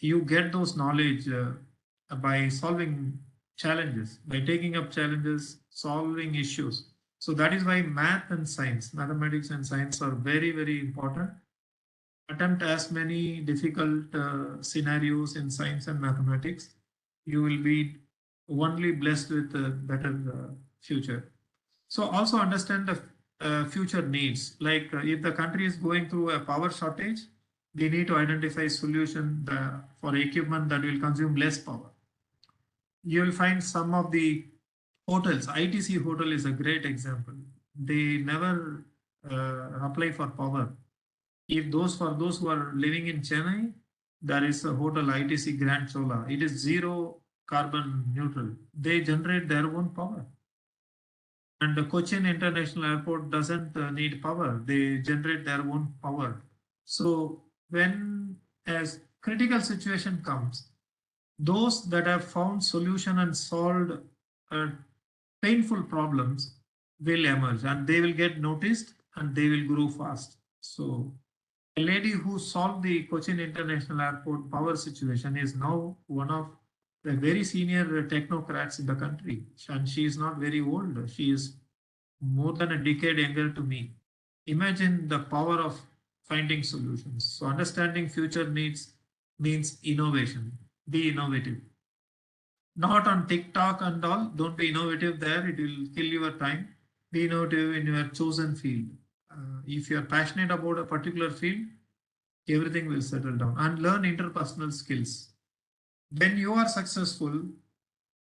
You get those knowledge by solving challenges, by taking up challenges, solving issues. So that is why math and science, mathematics and science are very, very important. Attempt as many difficult scenarios in science and mathematics. You will be only blessed with a better future. So also understand the future needs. Like if the country is going through a power shortage, we need to identify solution for equipment that will consume less power. You will find some of the hotels, ITC hotel is a great example. They never apply for power. If for those who are living in Chennai, there is a hotel ITC Grand Chola. It is zero carbon neutral. They generate their own power. And the Cochin International Airport doesn't need power. They generate their own power. So when as critical situation comes, those that have found solution and solved painful problems will emerge and they will get noticed and they will grow fast. So a lady who solved the Cochin International Airport power situation is now one of the very senior technocrats in the country. And she is not very old. She is more than a decade younger to me. Imagine the power of finding solutions. So understanding future needs means innovation. Be innovative. Not on TikTok and all. Don't be innovative there. It will kill your time. Be innovative in your chosen field. If you are passionate about a particular field, everything will settle down. And learn interpersonal skills. When you are successful,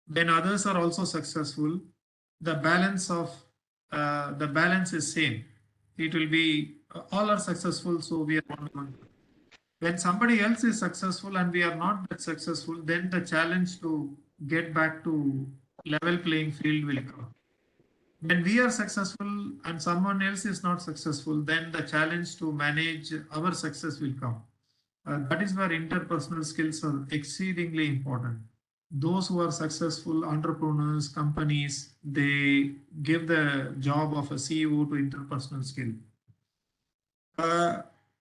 when others are also successful, the balance is same. It will be all are successful, so we are one. When somebody else is successful and we are not that successful, then the challenge to get back to level playing field will come. When we are successful and someone else is not successful, then the challenge to manage our success will come. That is where interpersonal skills are exceedingly important. Those who are successful entrepreneurs, companies, they give the job of a CEO to interpersonal skill.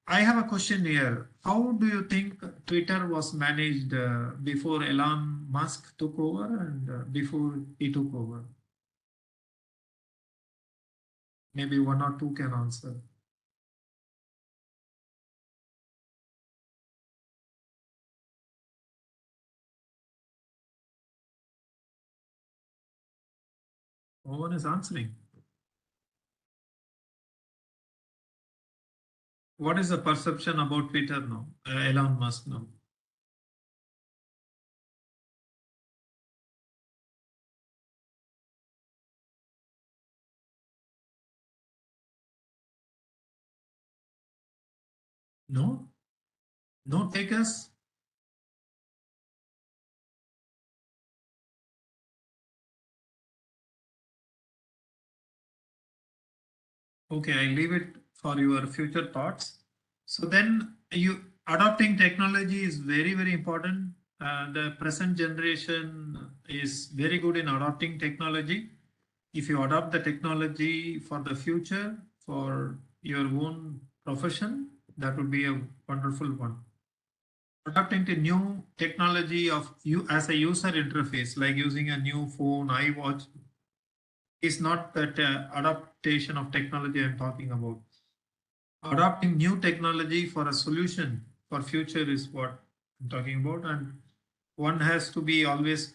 I have a question here. How do you think Twitter was managed before Elon Musk took over and before he took over? Maybe one or two can answer. No one is answering. What is the perception about Twitter now, Elon Musk now? No? No takers? Okay, I leave it for your future thoughts. So then adopting technology is very, very important. The present generation is very good in adopting technology. If you adopt the technology for the future, for your own profession, that would be a wonderful one. Adapting to new technology of you as a user interface, like using a new phone, iWatch, is not that adaptation of technology I'm talking about. Adopting new technology for a solution for future is what I'm talking about, and one has to be always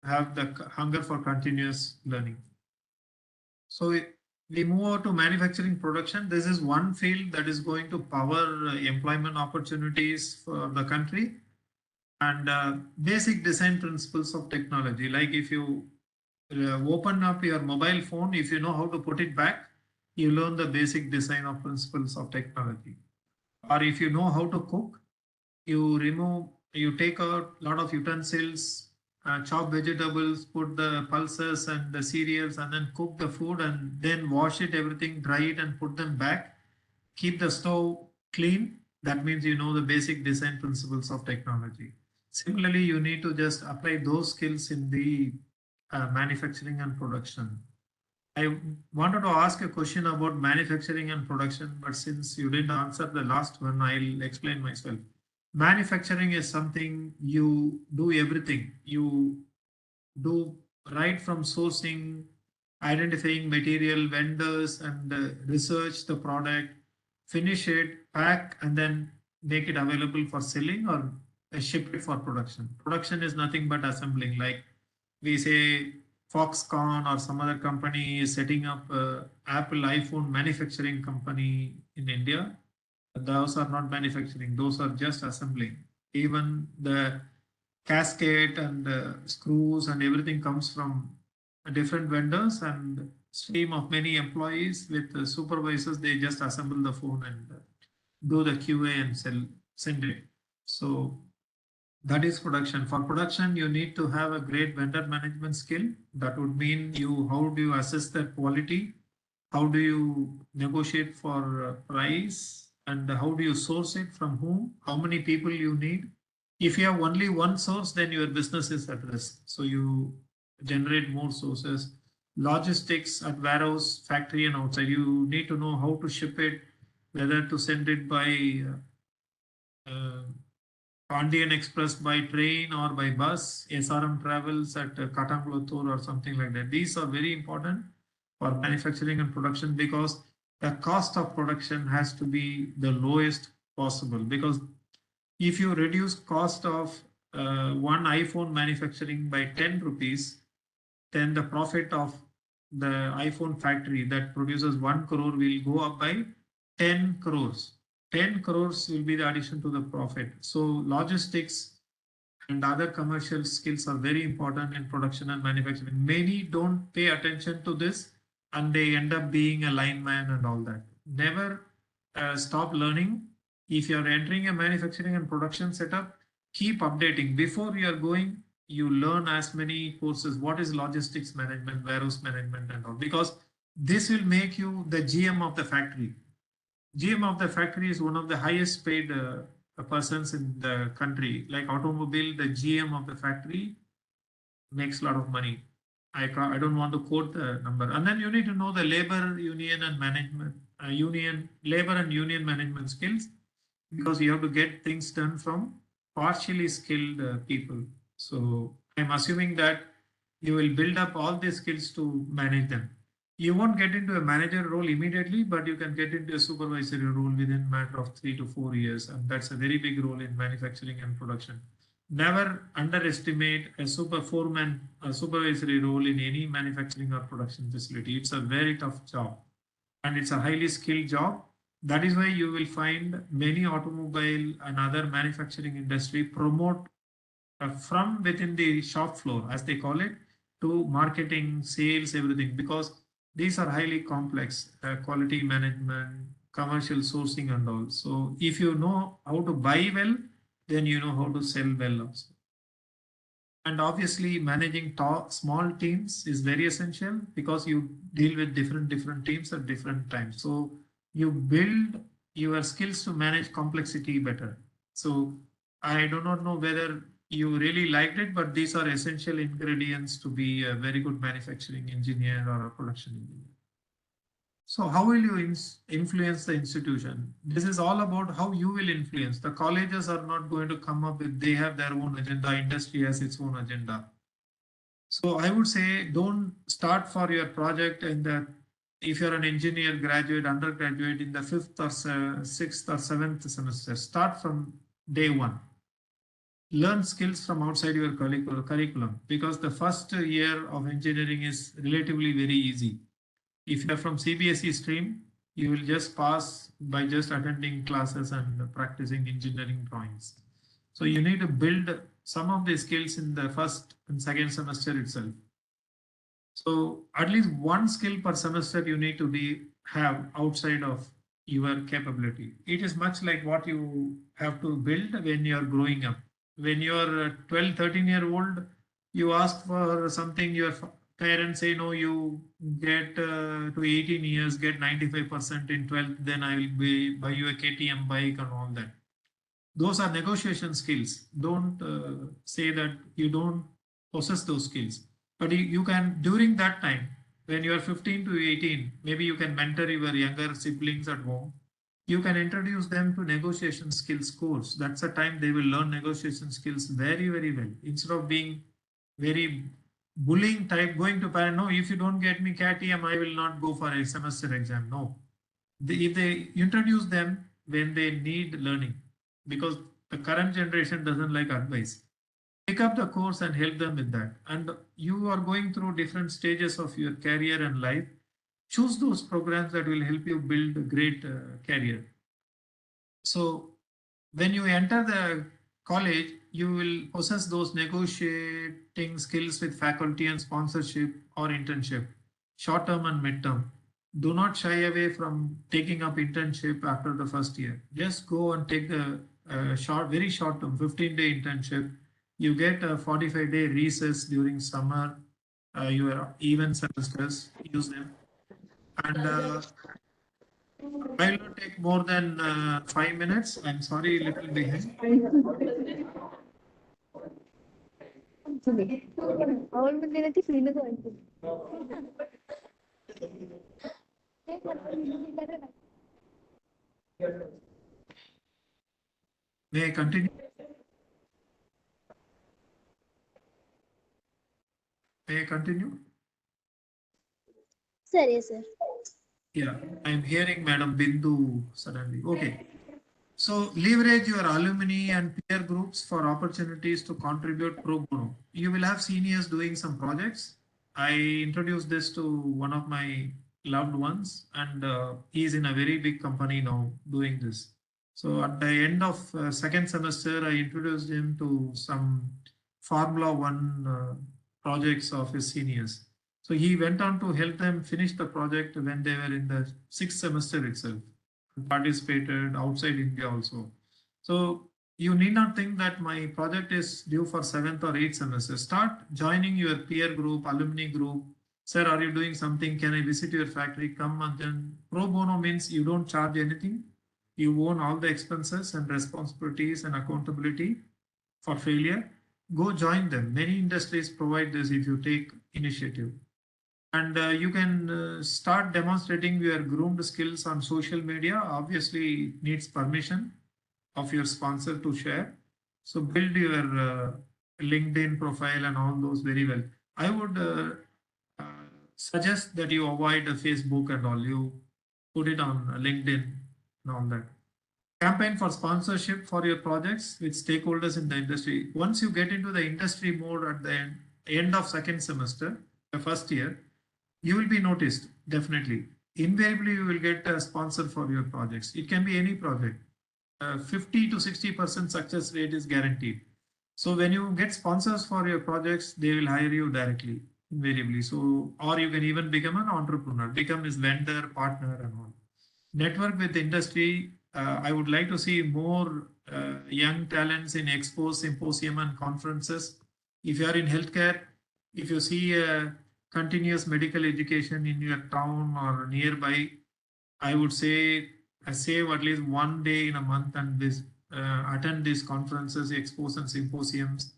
have the hunger for continuous learning. So we move over to manufacturing production. This is one field that is going to power employment opportunities for the country, and basic design principles of technology. Like if you open up your mobile phone, if you know how to put it back, you learn the basic design of principles of technology. Or if you know how to cook, you take out a lot of utensils chop vegetables, put the pulses and the cereals, and then cook the food, and then wash it, everything, dry it, and put them back. Keep the stove clean. That means you know the basic design principles of technology. Similarly, you need to just apply those skills in the manufacturing and production. I wanted to ask a question about manufacturing and production, but since you didn't answer the last one, I'll explain myself. Manufacturing is something you do everything. You do right from sourcing, identifying material, vendors, and research the product, finish it, pack, and then make it available for selling or ship it for production. Production is nothing but assembling. Like we say, Foxconn or some other company is setting up Apple iPhone manufacturing company in India. Those are not manufacturing; those are just assembling. Even the casket and screws and everything comes from different vendors and stream of many employees with supervisors. They just assemble the phone and do the QA and send it. So that is production. For production, you need to have a great vendor management skill. That would mean how do you assess the quality? How do you negotiate for price? And how do you source it from whom? How many people you need? If you have only one source, then your business is at risk. So you generate more sources. Logistics at warehouse, factory, and outside. You need to know how to ship it, whether to send it by Pandian Express by train or by bus, SRM travels at Katamglotur or something like that. These are very important for manufacturing and production because the cost of production has to be the lowest possible. Because if you reduce cost of one iPhone manufacturing by 10 rupees, then the profit of the iPhone factory that produces 1 crore will go up by 10 crores. 10 crores will be the addition to the profit. So logistics and other commercial skills are very important in production and manufacturing. Many don't pay attention to this and they end up being a lineman and all that. Never stop learning. If you're entering a manufacturing and production setup, keep updating. Before you're going, you learn as many courses. What is logistics management, warehouse management and all, because this will make you the GM of the factory. GM of the factory is one of the highest paid persons in the country. Like automobile, the GM of the factory makes a lot of money. I don't want to quote the number. And then you need to know the labor union and management, labor and union management skills, because you have to get things done from partially skilled people. So I'm assuming that you will build up all these skills to manage them. You won't get into a manager role immediately, but you can get into a supervisory role within a matter of 3 to 4 years. And that's a very big role in manufacturing and production. Never underestimate a supervisory role in any manufacturing or production facility. It's a very tough job and it's a highly skilled job. That is why you will find many automobile and other manufacturing industry promote from within the shop floor, as they call it, to marketing, sales, everything, because these are highly complex, quality management, commercial sourcing and all. So if you know how to buy well, then you know how to sell well also. And obviously managing small teams is very essential because you deal with different teams at different times. So you build your skills to manage complexity better. So I do not know whether you really liked it, but these are essential ingredients to be a very good manufacturing engineer or a production engineer. So how will you influence the institution? This is all about how you will influence. The colleges are not going to come up with, they have their own agenda, industry has its own agenda. So I would say don't start for your project in the, if you're an engineer graduate, undergraduate in the 5th or 6th or 7th semester, start from day one. Learn skills from outside your curriculum, because the first year of engineering is relatively very easy. If you're from CBSE stream, you will just pass by just attending classes and practicing engineering drawings. So you need to build some of the skills in the first and second semester itself. So at least one skill per semester you need to have outside of your capability. It is much like what you have to build when you're growing up. When you're 12, 13-year-old, You ask for something, your parents say, no, you get to 18 years, get 95% in 12th, then I will buy you a KTM bike and all that. Those are negotiation skills. Don't say that you don't possess those skills. But you can, during that time, when you are 15 to 18, maybe you can mentor your younger siblings at home. You can introduce them to negotiation skills course. That's the time they will learn negotiation skills very, very well. Instead of being very bullying type, going to parent, no, if you don't get me KTM, I will not go for a semester exam. No. If they introduce them when they need learning, because the current generation doesn't like advice, pick up the course and help them with that. And you are going through different stages of your career and life. Choose those programs that will help you build a great career. So when you enter the college, you will possess those negotiating skills with faculty and sponsorship or internship, short term and mid term. Do not shy away from taking up internship after the first year. Just go and take the very short term, 15-day internship. You get a 45-day recess during summer, your even semesters, use them. And I will not take more than 5 minutes. I'm sorry, little behind. May I continue? May I continue? Sir, yes, sir. Yeah, I'm hearing Madam Bindu suddenly. Okay. So leverage your alumni and peer groups for opportunities to contribute pro bono. You will have seniors doing some projects. I introduced this to one of my loved ones, and he's in a very big company now doing this. So at the end of second semester, I introduced him to some Formula One projects of his seniors. So he went on to help them finish the project when they were in the sixth semester itself. Participated outside India also. So you need not think that my project is due for 7th or 8th semester. Start joining your peer group, alumni group. Sir, are you doing something? Can I visit your factory? Come and then pro bono means you don't charge anything. You own all the expenses and responsibilities and accountability for failure. Go join them. Many industries provide this if you take initiative. And you can start demonstrating your groomed skills on social media. Obviously, it needs permission of your sponsor to share. So build your LinkedIn profile and all those very well. I would suggest that you avoid Facebook and all. You put it on LinkedIn and all that. Campaign for sponsorship for your projects with stakeholders in the industry. Once you get into the industry mode at the end of second semester, the first year, you will be noticed, definitely. Invariably, you will get a sponsor for your projects. It can be any project. 50 to 60% success rate is guaranteed. So when you get sponsors for your projects, they will hire you directly, invariably. So, or you can even become an entrepreneur, become his vendor, partner and all. Network with industry. I would like to see more young talents in expos, symposium and conferences. If you are in healthcare, if you see continuous medical education in your town or nearby, I would say save at least one day in a month and attend these conferences, expos and symposiums.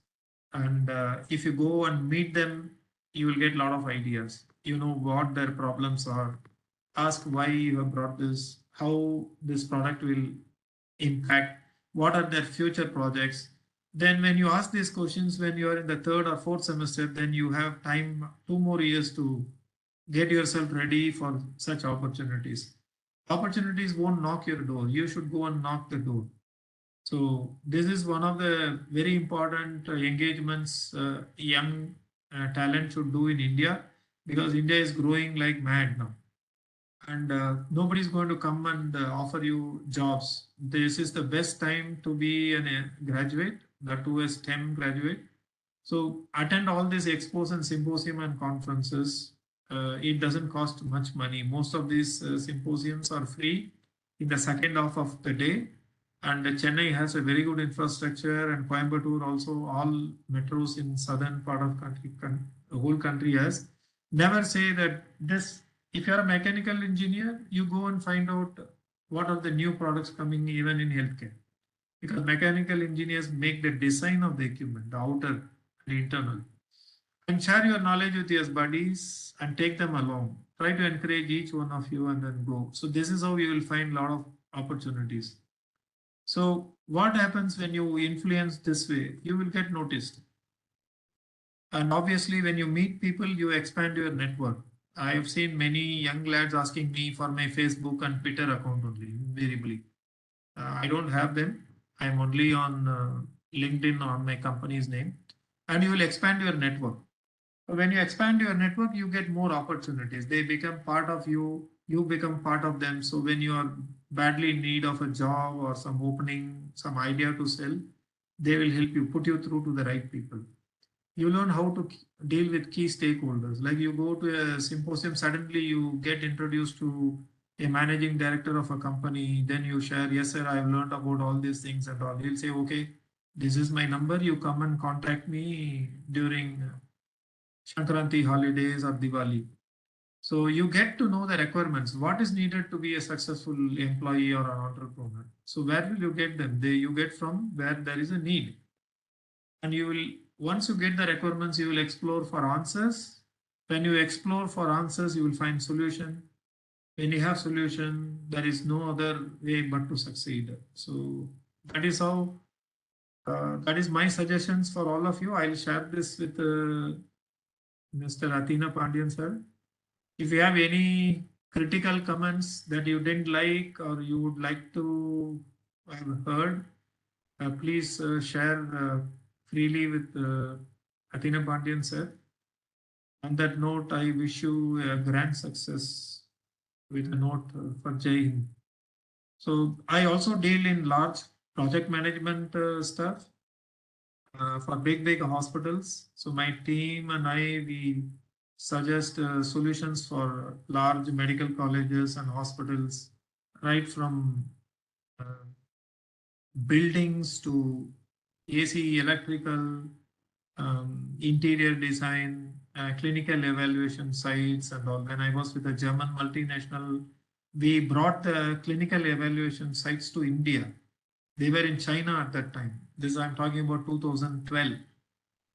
And if you go and meet them, you will get a lot of ideas. You know what their problems are. Ask why you have brought this, how this product will impact, what are their future projects. Then when you ask these questions, when you are in the third or fourth semester, then you have time, 2 more years to get yourself ready for such opportunities. Opportunities won't knock your door. You should go and knock the door. So this is one of the very important engagements young talent should do in India, because India is growing like mad now. And nobody's going to come and offer you jobs. This is the best time to be a graduate, that too a STEM graduate. So attend all these expos and symposium and conferences. It doesn't cost much money. Most of these symposiums are free in the second half of the day. And Chennai has a very good infrastructure, and Coimbatore also, all metros in southern part of country, the whole country has. Never say that this, if you're a mechanical engineer, you go and find out what are the new products coming even in healthcare. Because mechanical engineers make the design of the equipment, the outer and internal. And share your knowledge with your buddies and take them along. Try to encourage each one of you and then go. So this is how you will find a lot of opportunities. So what happens when you influence this way? You will get noticed. And obviously, when you meet people, you expand your network. I have seen many young lads asking me for my Facebook and Twitter account only, invariably. I don't have them. I'm only on LinkedIn on my company's name. And you will expand your network. When you expand your network, you get more opportunities. They become part of you, you become part of them. So when you are badly in need of a job or some opening, some idea to sell, they will help you, put you through to the right people. You learn how to deal with key stakeholders. Like you go to a symposium, suddenly you get introduced to a managing director of a company, then you share, yes, sir, I've learned about all these things and all. He'll say, okay, this is my number. You come and contact me during Shankranti holidays or Diwali. So you get to know the requirements, what is needed to be a successful employee or an entrepreneur. So where will you get them? You get from where there is a need. And you will, once you get the requirements, you will explore for answers. When you explore for answers, you will find solution. When you have solution, there is no other way but to succeed. So that is how, that is my suggestions for all of you. I'll share this with Mr. ATHEENAPANDIAN sir. If you have any critical comments that you didn't like or you would like to have heard, please share freely with ATHEENAPANDIAN sir. On that note, I wish you a grand success with a note for Jai Hind. So I also deal in large project management stuff for big hospitals. So my team and I, we suggest solutions for large medical colleges and hospitals, right from buildings to AC, electrical, interior design, clinical evaluation sites and all. When I was with a German multinational, we brought the clinical evaluation sites to India. They were in China at that time. This I'm talking about 2012.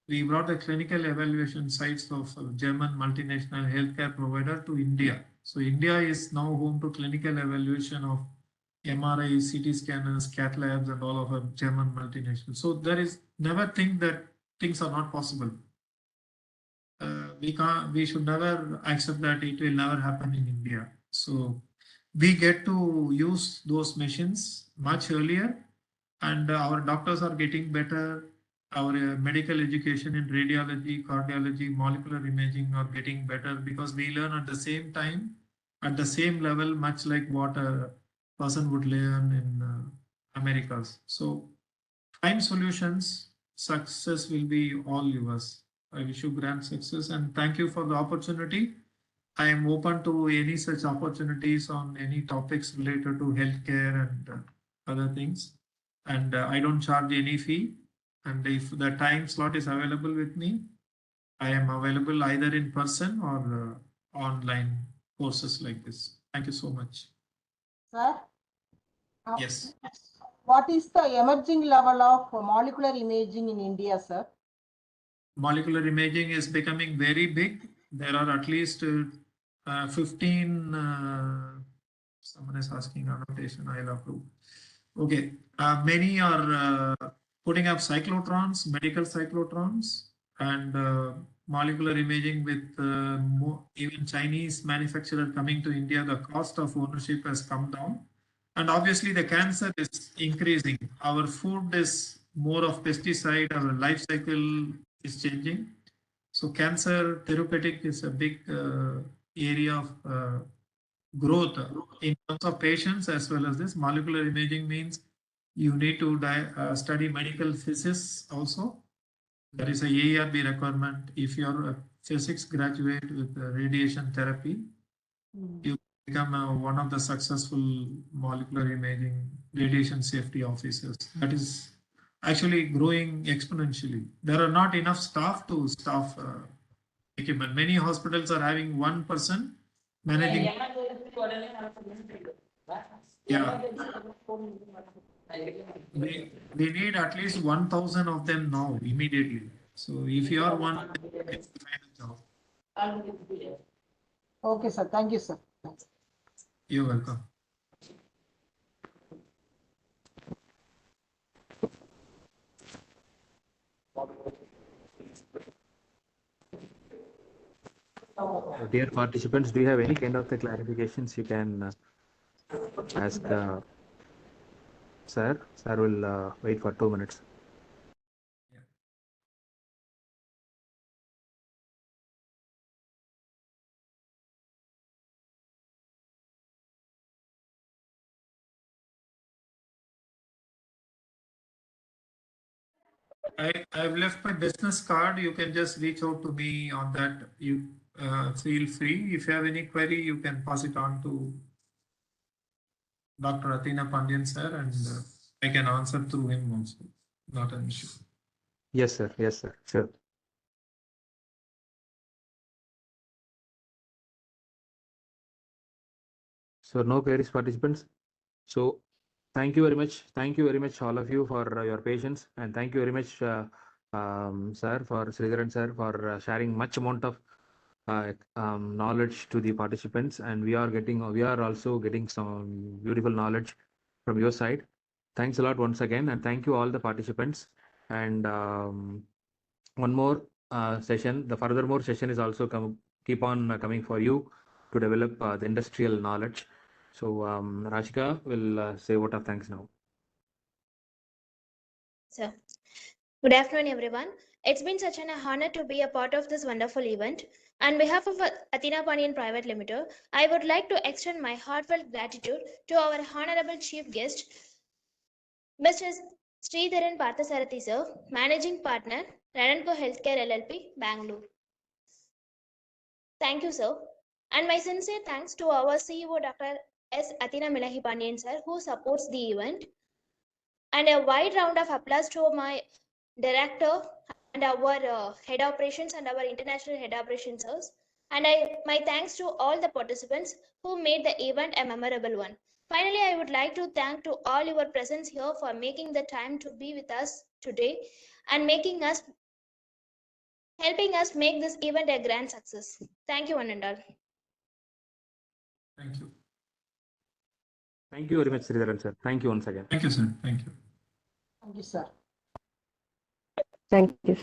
We brought the clinical evaluation sites of a German multinational healthcare provider to India. So India is now home to clinical evaluation of MRI, CT scanners, cath labs, and all of a German multinational. So there is never think that things are not possible. We should never accept that it will never happen in India. So we get to use those machines much earlier, and our doctors are getting better. Our medical education in radiology, cardiology, molecular imaging are getting better because we learn at the same time, at the same level, much like what a person would learn in Americas. So find solutions, success will be all yours. I wish you grand success and thank you for the opportunity. I am open to any such opportunities on any topics related to healthcare and other things. And I don't charge any fee. And if the time slot is available with me, I am available either in person or online courses like this. Thank you so much. Sir, Yes. what is the emerging level of molecular imaging in India, sir? Molecular imaging is becoming very big. There are at least 15, someone is asking annotation, I'll approve. Okay, many are putting up cyclotrons, medical cyclotrons, and molecular imaging with even Chinese manufacturer coming to India. The cost of ownership has come down. And obviously the cancer is increasing. Our food is more of pesticide, our life cycle is changing. So cancer therapeutic is a big area of growth in terms of patients as well as this. Molecular imaging means you need to study medical physics also. There is a ARB requirement. If you're a physics graduate with radiation therapy, you become one of the successful molecular imaging radiation safety officers. That is actually growing exponentially. There are not enough staff to staff equipment. Many hospitals are having one person managing. Yeah. We need at least 1,000 of them now, immediately. So if you are one, it's a kind of job. Okay, sir. Thank you, sir. You're welcome. Dear participants, do you have any kind of the clarifications you can ask sir? Sir will wait for 2 minutes. I've left my business card. You can just reach out to me on that. You feel free. If you have any query, you can pass it on to Dr. ATHEENAPANDIAN sir, and I can answer through him also. Not an issue. Yes, sir. Yes, sir. Sure. So no queries, participants. So thank you very much. Thank you very much, all of you, for your patience, and thank you very much, sir, for Sridharan sir, for sharing much amount of knowledge to the participants, and we are also getting some beautiful knowledge from your side. Thanks a lot once again, and thank you all the participants. And one more session, the furthermore session is also keep on coming for you to develop the industrial knowledge. So Rashika will say vote of thanks now. So, good afternoon, everyone. It's been such an honor to be a part of this wonderful event. On behalf of ATHEENAPANDIAN Private Limited, I would like to extend my heartfelt gratitude to our honorable chief guest, Mr. Sridharan Parthasarathy, sir, Managing Partner, Radanco Healthcare LLP, Bangalore. Thank you, sir. And my sincere thanks to our CEO, Dr. S. Athena Milahi Pandian, sir, who supports the event. And a wide round of applause to my director and our head operations and our international head operations, sirs. And my thanks to all the participants who made the event a memorable one. Finally, I would like to thank to all your presence here for making the time to be with us today and helping us make this event a grand success. Thank you, one and all. Thank you. Thank you very much, Sridharan sir. Thank you once again. Thank you, sir. Thank you. Thank you, sir. Thank you.